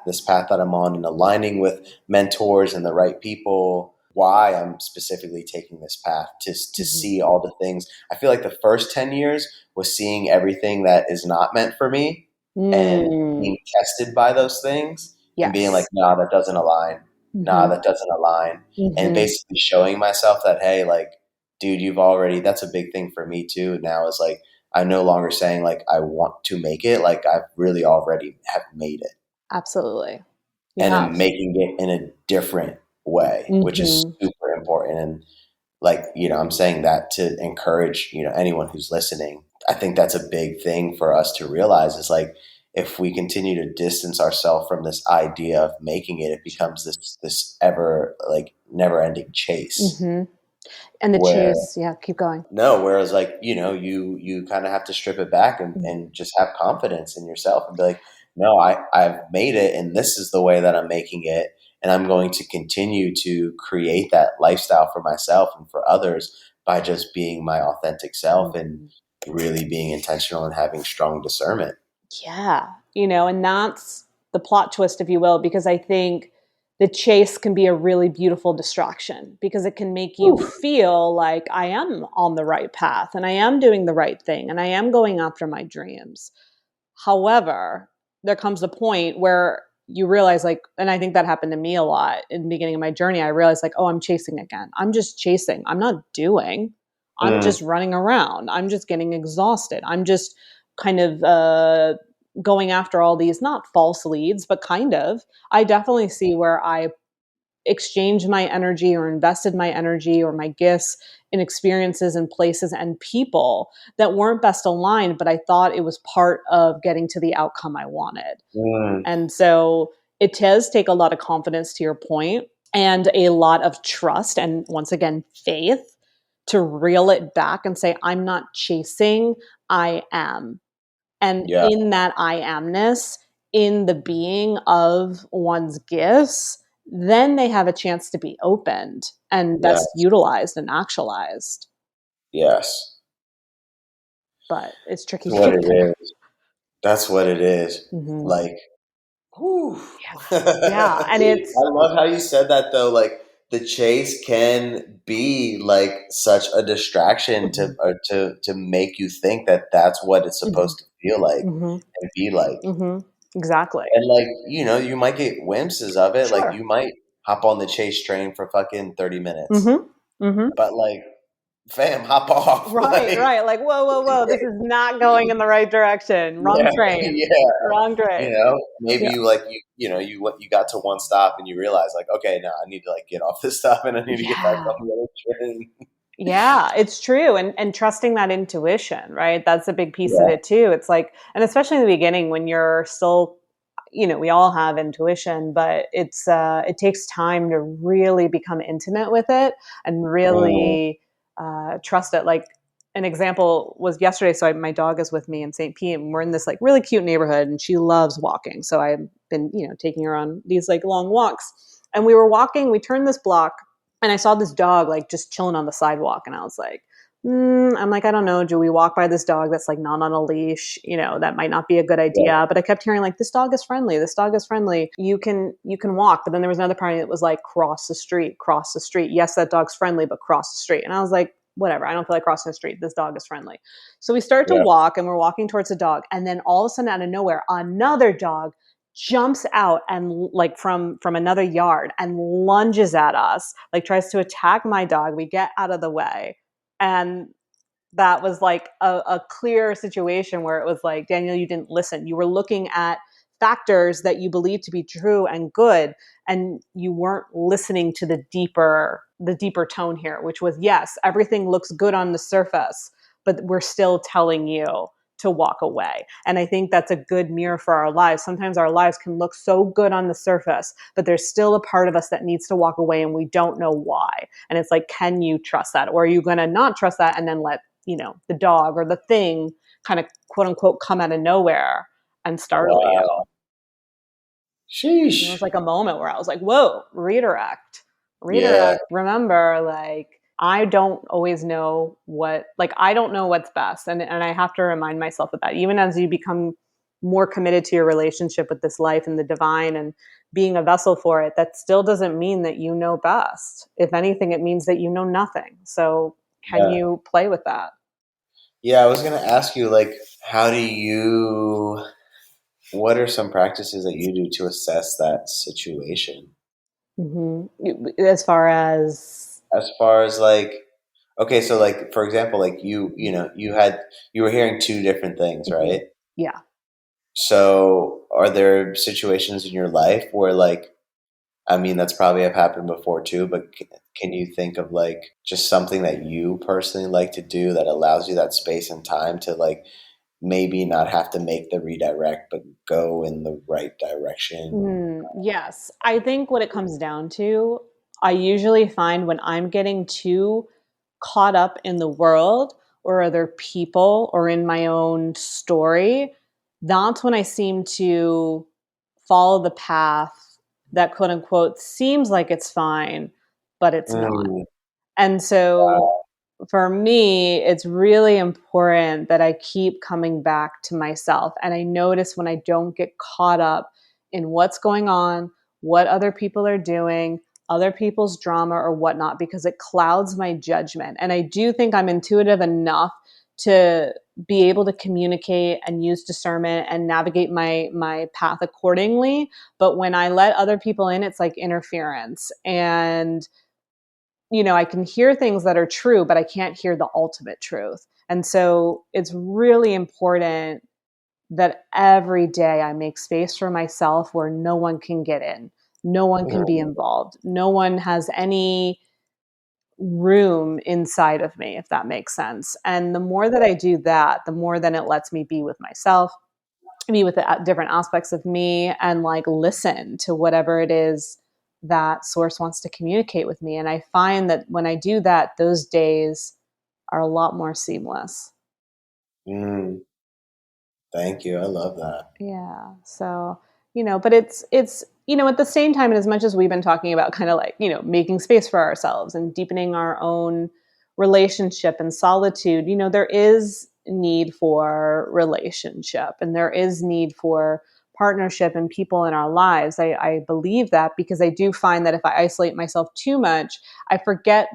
this path that I'm on, and aligning with mentors and the right people, why I'm specifically taking this path to Mm-hmm. see all the things. I feel like the first 10 years was seeing everything that is not meant for me and Mm. being tested by those things and being like, Yes. nah, that doesn't align. Nah, Mm-hmm. that doesn't align. And Mm-hmm. basically showing myself that, hey, like, dude, that's a big thing for me too. Now is like, I'm no longer saying like, I want to make it. Like, I've really already have made it, Absolutely. You and have. I'm making it in a different way, which is Mm-hmm. super important. And like, you know, I'm saying that to encourage, you know, anyone who's listening. I think that's a big thing for us to realize is like, if we continue to distance ourselves from this idea of making it, it becomes this ever like never ending chase Mm-hmm. And the where chase, yeah, keep going. no, whereas like, you know, you kind of have to strip it back and just have confidence in yourself and be like, no, I've made it and this is the way that I'm making it. And I'm going to continue to create that lifestyle for myself and for others by just being my authentic self and Mm-hmm. really being intentional and having strong discernment. Yeah, and that's the plot twist, if you will, because I think the chase can be a really beautiful distraction because it can make you feel like I am on the right path and I am doing the right thing and I am going after my dreams. However, there comes a point where you realize, like, and I think that happened to me a lot in the beginning of my journey. I realized, like, oh, I'm chasing again. I'm just chasing. I'm not doing. I'm Mm, just running around. I'm just getting exhausted. I'm just kind of going after all these, not false leads, but kind of. I definitely see where I exchanged my energy or invested my energy or my gifts in experiences and places and people that weren't best aligned, but I thought it was part of getting to the outcome I wanted. mm, And so it does take a lot of confidence, to your point, and a lot of trust. And once again, faith to reel it back and say, I'm not chasing, I am. And yeah, in that I amness, in the being of one's gifts, then they have a chance to be opened and yeah, best utilized and actualized. yes. But it's tricky That's to what get it there. is. That's what it is. Hmm. Like, whew. Yeah. Yeah. And I it's, love how you said that though. Like the chase can be like such a distraction hmm to make you think that that's what it's hmm supposed to feel like hmm and be like. hmm exactly. And like, you know, you might get glimpses of it. Like Sure. you might hop on the chase train for fucking 30 minutes. hmm hmm But like, fam, hop off. Right, Like, right. Like, whoa, whoa, whoa. This is not going in the right direction. Wrong yeah, train. yeah. Wrong You train. know, maybe Yeah. you got to one stop and you realize like, okay, now I need to like get off this stop and I need to get back Yeah. on the other train. Yeah, it's true. And trusting that intuition, right? That's a big piece of Yeah. it too. It's like, and especially in the beginning when you're still, we all have intuition, but it takes time to really become intimate with it and Mm, really trust it. Like an example was yesterday. So my dog is with me in St. Pete, and we're in this like really cute neighborhood, and she loves walking. So I've been, taking her on these like long walks. And we were walking. We turned this block, and I saw this dog like just chilling on the sidewalk, and I was like, I'm like, I don't know. Do we walk by this dog that's like not on a leash? That might not be a good yeah, idea. But I kept hearing like, this dog is friendly. This dog is friendly. You can walk. But then there was another part that was like, cross the street, cross the street. Yes, that dog's friendly, but cross the street. And I was like, whatever. I don't feel like crossing the street. This dog is friendly. So we start to yeah, walk, and we're walking towards the dog, and then all of a sudden, out of nowhere, another dog jumps out and like from another yard and lunges at us, like tries to attack my dog. We get out of the way, and that was like a clear situation where it was like, Danielle, you didn't listen. You were looking at factors that you believe to be true and good, and you weren't listening to the deeper tone here, which was, yes, everything looks good on the surface, but we're still telling you to walk away. And I think that's a good mirror for our lives. Sometimes our lives can look so good on the surface, but there's still a part of us that needs to walk away and we don't know why. And it's like, can you trust that? Or are you going to not trust that and then let, the dog or the thing kind of quote unquote come out of nowhere and startle you? Wow. It was Sheesh. like a moment where I was like, whoa, redirect. Yeah. Remember, like, I don't always know I don't know what's best. And I have to remind myself of that. Even as you become more committed to your relationship with this life and the divine and being a vessel for it, that still doesn't mean that you know best. If anything, it means that you know nothing. So can Yeah. you play with that? Yeah, I was going to ask you, like, what are some practices that you do to assess that situation? Hmm. As far as, As far as like, okay, so like, for example, like you were hearing two different things, mhm, right? yeah. So are there situations in your life where like, I mean, that's probably have happened before too, but can you think of like just something that you personally like to do that allows you that space and time to like maybe not have to make the redirect, but go in the right direction? Yes. I think what it comes down to, I usually find when I'm getting too caught up in the world or other people or in my own story, that's when I seem to follow the path that quote unquote seems like it's fine, but it's not. Mm, And so wow. for me, it's really important that I keep coming back to myself. And I notice when I don't get caught up in what's going on, what other people are doing, other people's drama or whatnot, because it clouds my judgment. And I do think I'm intuitive enough to be able to communicate and use discernment and navigate my path accordingly. But when I let other people in, it's like interference. And I can hear things that are true, but I can't hear the ultimate truth. And so it's really important that every day I make space for myself where no one can get in, no one can be Mm, involved, no one has any room inside of me, if that makes sense. And the more that I do that, the more then it lets me be with myself, be with the different aspects of me and like listen to whatever it is that source wants to communicate with me. And I find that when I do that, those days are a lot more seamless. mm, thank you. I love that. Yeah. So, but it's at the same time, and as much as we've been talking about kind of like, making space for ourselves and deepening our own relationship and solitude, there is need for relationship and there is need for partnership and people in our lives. I believe that because I do find that if I isolate myself too much, I forget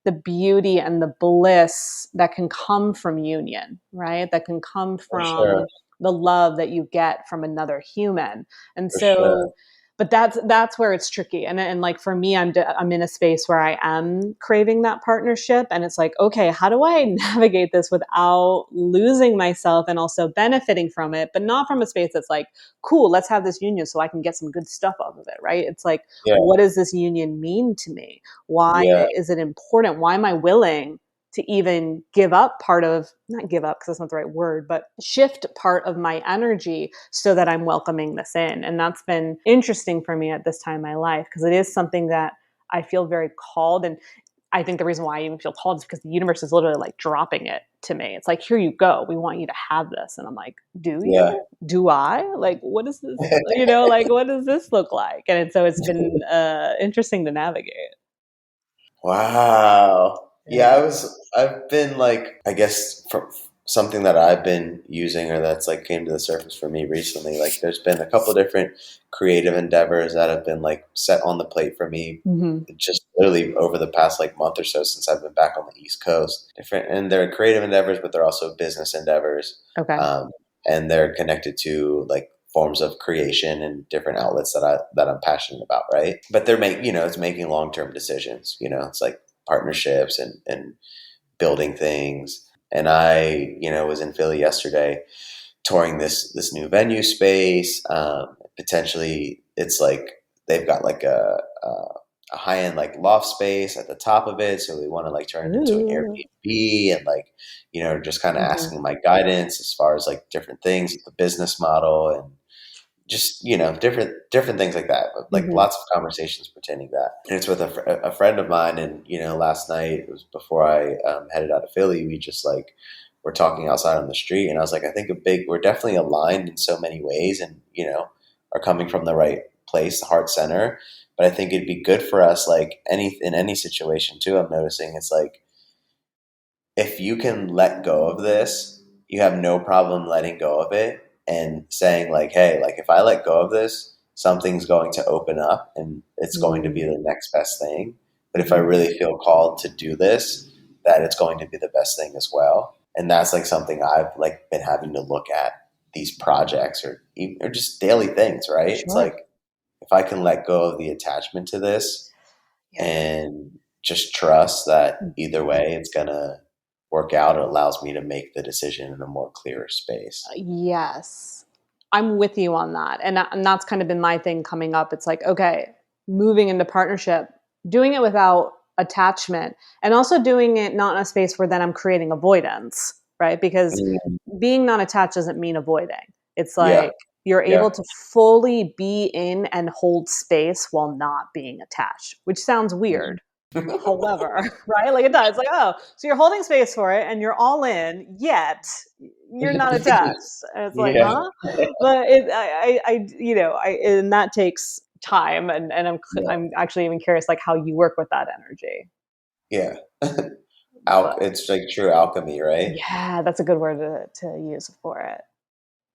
the beauty and the bliss that can come from union, right? That can come For sure. from the love that you get from another human. And For sure. so, but that's where it's tricky. And like for me, I'm in a space where I am craving that partnership, and it's like, okay, how do I navigate this without losing myself and also benefiting from it, but not from a space that's like, cool, let's have this union so I can get some good stuff off of it, right? It's like, Yeah. what does this union mean to me? Why Yeah. is it important? Why am I willing to even give up part of, not give up because that's not the right word, but shift part of my energy so that I'm welcoming this in? And that's been interesting for me at this time in my life because it is something that I feel very called. And I think the reason why I even feel called is because the universe is literally like dropping it to me. It's like, here you go. We want you to have this. And I'm like, do Yeah. you? Do I? Like, what is this? Like, what does this look like? And so it's been interesting to navigate. Wow. Yeah, Yeah. I've been like, I guess for something that I've been using or that's like came to the surface for me recently, like there's been a couple different creative endeavors that have been like set on the plate for me Hmm. just literally over the past like month or so since I've been back on the East Coast. Different, and they're creative endeavors, but they're also business endeavors. Okay. Um, and they're connected to like forms of creation and different outlets that I'm passionate about, right? But it's making long-term decisions, it's like partnerships and building things. And I, was in Philly yesterday touring this new venue space. Potentially it's like they've got like a high-end like loft space at the top of it, so we want to like turn it into an Ooh. Airbnb, and like, just kind of Mhm. asking my guidance as far as like different things, the business model, and just different things like that. But like Mhm. lots of conversations pertaining to that. And it's with a friend of mine, and last night, it was before I headed out of Philly. We just like were talking outside on the street, and I was like, I think we're definitely aligned in so many ways, and are coming from the right place, the heart center. But I think it'd be good for us, like in any situation too. I'm noticing it's like, if you can let go of this, you have no problem letting go of it and saying like, hey, like if I let go of this, something's going to open up and it's going to be Mm. the next best thing. But if I Mhm. really feel called to do this, that it's going to be the best thing as well. And that's like something I've like been having to look at these projects, or just daily things, right? It's Sure. like, if I can let go of the attachment to this Yeah. and just trust that Mm. either way it's gonna work out, it allows me to make the decision in a more clearer space. Yes. I'm with you on that. And that's kind of been my thing coming up. It's like, okay, moving into partnership, doing it without attachment, and also doing it not in a space where then I'm creating avoidance, right? Because Mm, being not attached doesn't mean avoiding. It's yeah, like you're yeah, able to fully be in and hold space while not being attached, which sounds mhm. weird. However, right? Like it does. Like, oh, so you're holding space for it and you're all in, yet you're not attached. And it's like, Yeah, huh? But and that takes time. And yeah, I'm actually even curious, like how you work with that energy. yeah. But It's like true alchemy, right? yeah, that's a good word to use for it.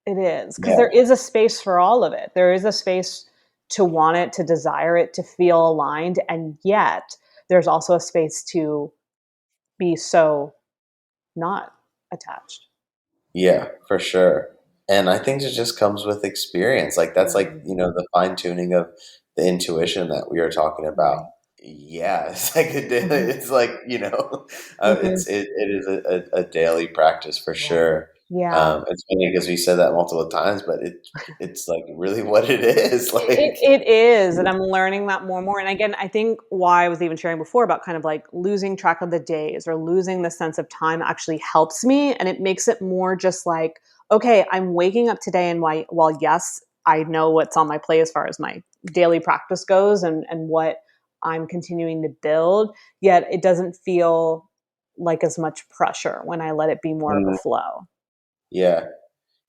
It is because Yeah. there is a space for all of it. There is a space to want it, to desire it, to feel aligned, and yet there's also a space to be so not attached. Yeah, for sure. And I think it just comes with experience. Like that's like, Mhm. the fine tuning of the intuition that we are talking about. Right. Yeah, it's like Mhm. it's like, Mhm. it is a daily practice for Yeah. sure. Yeah. It's funny because we said that multiple times, but it's like really what it is. Like, It is, and I'm learning that more and more. And again, I think why I was even sharing before about kind of like losing track of the days or losing the sense of time actually helps me, and it makes it more just like, okay, I'm waking up today, and while yes, I know what's on my plate as far as my daily practice goes, and what I'm continuing to build, yet it doesn't feel like as much pressure when I let it be more of a mm, flow. yeah.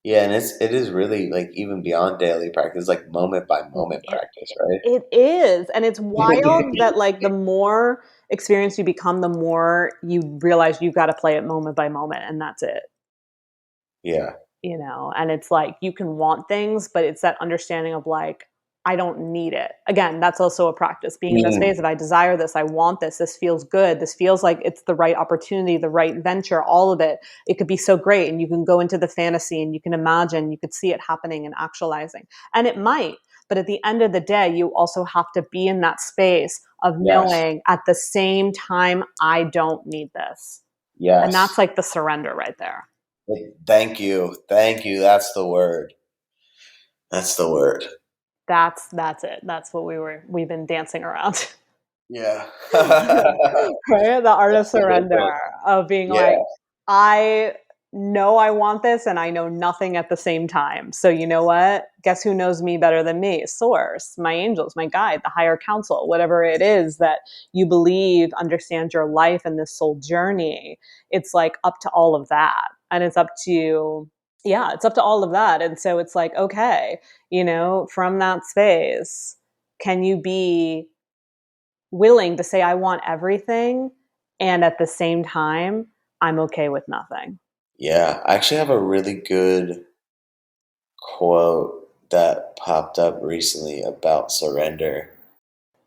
Yeah, and it is really like even beyond daily practice, like moment by moment It practice, right? it is, and it's wild that, like, the more experienced you become, the more you realize you've gotta play it moment by moment, and that's it, Yeah. and it's like, you can want things, but it's that understanding of, like, I don't need it. Again, that's also a practice, being in a Mm, space of, I desire this, I want this feels good, this feels like it's the right opportunity, the right venture, all of it. It could be so great, and you can go into the fantasy, and you can imagine, you could see it happening and actualizing, and it might, but at the end of the day, you also have to be in that space of yes. knowing at the same time, I don't need this, and that's Yes. like the surrender right there. Thank you. Thank you. That's the word. That's the word. That's it. That's what we've been dancing around. Yeah. Right? The art of That's the whole book. surrender, of being like, Yeah. I know I want this and I know nothing at the same time. So you know what? Guess who knows me better than me? Source, my angels, my guide, the higher counsel, whatever it is that you believe understands your life and this soul journey. It's like up to all of that. And it's up to, yeah, it's up to all of that. And so it's like, okay, from that space, can you be willing to say, I want everything, and at the same time, I'm okay with nothing? Yeah. I actually have a really good quote that popped up recently about surrender.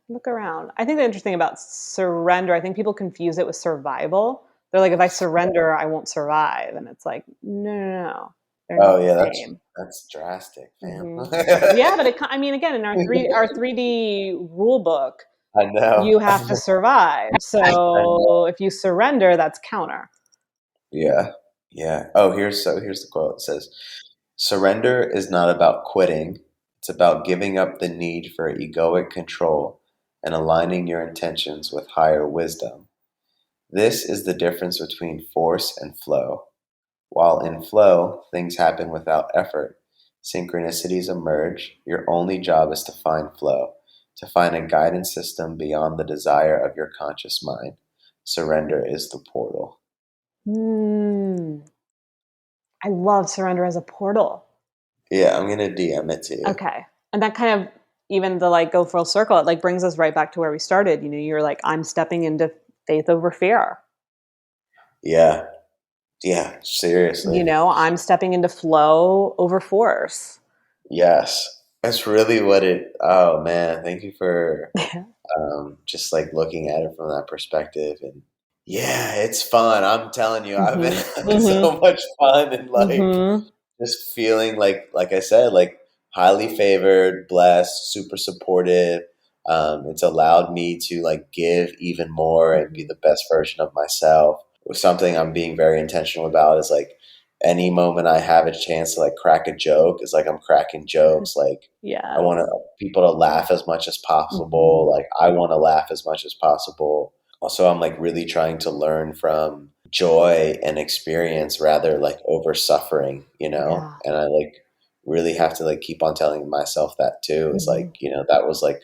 Look around. I think the interesting about surrender, I think people confuse it with survival. They're like, if I surrender, I won't survive. And it's like, no, no, no. They're not Oh the yeah, same. that's drastic, fam. Hmm. Yeah, but I mean, again, in our 3D rule book, I know. you have to survive. I know. So if you surrender, that's counter. Yeah. Yeah. Oh, here's the quote. It says, surrender is not about quitting. It's about giving up the need for egoic control and aligning your intentions with higher wisdom. This is the difference between force and flow. While in flow, things happen without effort. Synchronicities emerge. Your only job is to find flow, to find a guidance system beyond the desire of your conscious mind. Surrender is the portal. Hmm. I love surrender as a portal. Yeah, I'm gonna DM it to you. Okay. And that kind of, even to like go full circle, it like brings us right back to where we started. You know, you're like, I'm stepping into faith over fear. Yeah, yeah, seriously. You know, I'm stepping into flow over force. Yes, that's really what it. Oh man, thank you for just like looking at it from that perspective. And yeah, it's fun. I'm telling you, I've been Mm-hmm. having Mm-hmm. so much fun and like Mm-hmm. just feeling like I said, like highly favored, blessed, super supportive. It's allowed me to like give even more and be Mm-hmm. the best version of myself. Something I'm being very intentional about is like any moment I have a chance to like crack a joke is like I'm cracking jokes. Like I want Yes. people to laugh as much as Mm-hmm. possible. Like I want to laugh as much as possible. Also, I'm like really trying to learn from joy and experience rather like over suffering, Yeah. And I like really have to like keep on telling myself that too. It's Mm-hmm. like, that was like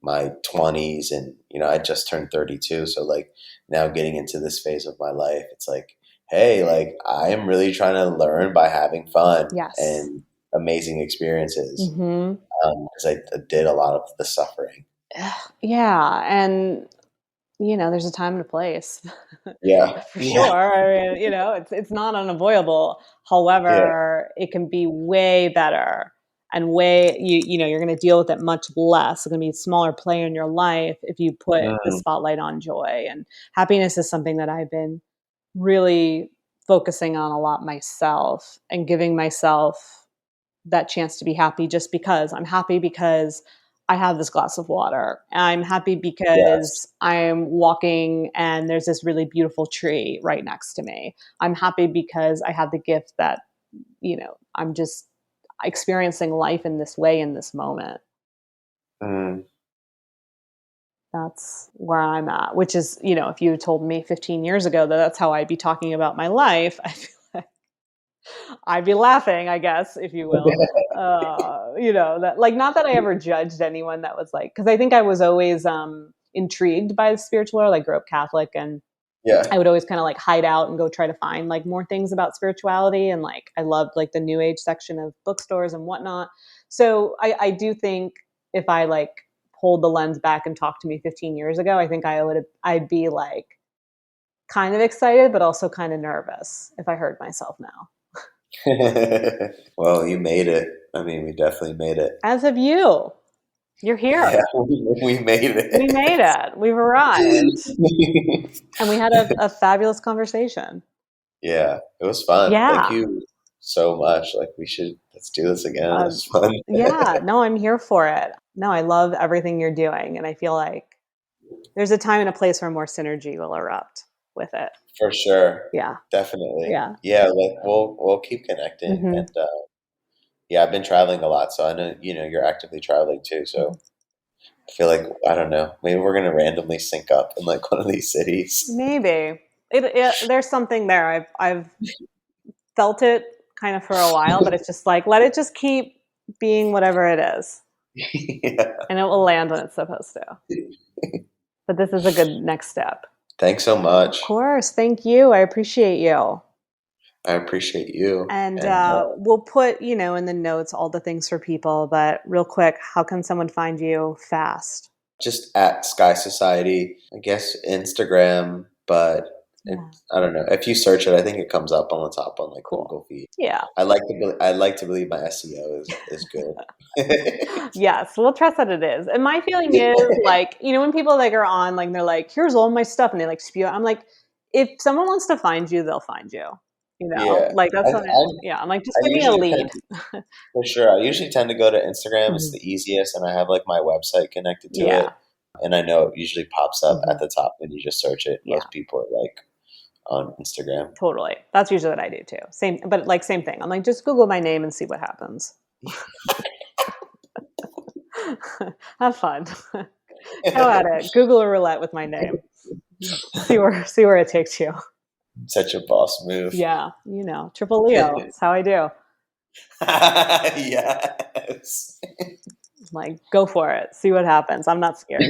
my 20s and I just turned 32, so like now getting into this phase of my life, it's like, hey, like I am really trying to learn by having fun Yes. and amazing experiences, Mm-hmm. because I did a lot of the suffering. Yeah. And there's a time and a place Yeah, for yeah, sure. I mean, it's not unavoidable. yeah. However, it can be way better and way you're going to deal with it much less. It's going to be a smaller play in your life if you put the Mm, spotlight on joy. And happiness is something that I've been really focusing on a lot myself and giving myself that chance to be happy just because I'm happy because I have this glass of water. I'm happy yes. because I'm walking and there's this really beautiful tree right next to me. I'm happy because I have the gift that, I'm just experiencing life in this way in this moment. Mm, That's where I'm at, which is, if you had told me 15 years ago that that's how I'd be talking about my life, I feel like I'd be laughing, I guess, if you will. That like not that I ever judged anyone that was like, because I think I was always intrigued by the spiritual world. I grew up Catholic, and yeah. I would always kind of like hide out and go try to find like more things about spirituality, and like I loved like the New Age section of bookstores and whatnot. So I do think if I like pulled the lens back and talked to me 15 years ago, I think I'd be like kind of excited, but also kind of nervous if I heard myself now. Well, you made it. I mean, we definitely made it. As of you, you're here. Yeah, we made We made it. it. We've arrived. And we had a fabulous conversation. Yeah, it was fun. Thank Yeah. you so much. Like, let's do this again. Uh, This is fun. yeah. No, I'm here for it. No, I love everything you're doing. And I feel like there's a time and a place where more synergy will erupt with it. For sure. Yeah. Definitely. Yeah. Yeah, like we'll keep connecting. Hmm. And yeah, I've been traveling a lot, so I know, you're actively traveling too. So I feel like, I don't know, maybe we're gonna randomly sync up in like one of these cities. Maybe there's something there. I've felt it kind of for a while, but it's just like, let it just keep being whatever it is. Yeah. And it will land when it's supposed to. But this is a good next step. Thanks so Of much. course. Thank you. I appreciate you. I appreciate you. And And we'll put, in the notes all the things for people. But real quick, how can someone find you fast? just at Sky Society, I guess Instagram, but Yeah. I don't know. If you search it, I think it comes up on the top on like the Cool. Google feed. Yeah. I like to believe my SEO is good. Yes. We'll trust that it is. And my feeling is like, when people like are on, like they're like, here's all my stuff, and they like spew. I'm like, if someone wants to find you, they'll find you. Yeah, Like I, that's what. I Yeah. I'm like, just I give me a usually lead. tend for sure. I usually tend to go to Instagram. It's Mhm. the easiest, and I have like my website connected to Yeah. it, and I know it usually pops up Hmm. at the top when you just search it. Yeah. Most people are like on Instagram. Totally. That's usually what I do too. Same, but like same thing. I'm like, just Google my name and see what happens. Have fun. Go at it. Google a roulette with my name. See where it takes you. Such a boss move. Yeah, triple Leo. That's how I do. Yes. I'm like, go for it. See what happens. I'm not scared.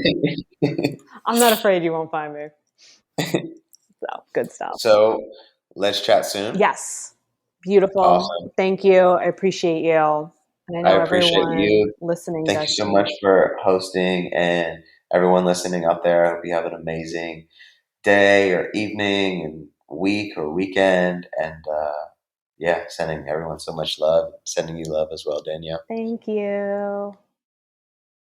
I'm not afraid you won't find me. So good stuff. So let's chat soon. Yes. Beautiful. Awesome. Thank you. I appreciate you. And I know I appreciate everyone you. listening. Thank you so much for hosting, and everyone listening out there. I hope you have an amazing day or evening and week or weekend. And sending everyone so much love. Sending you love as well, Danielle. Thank you.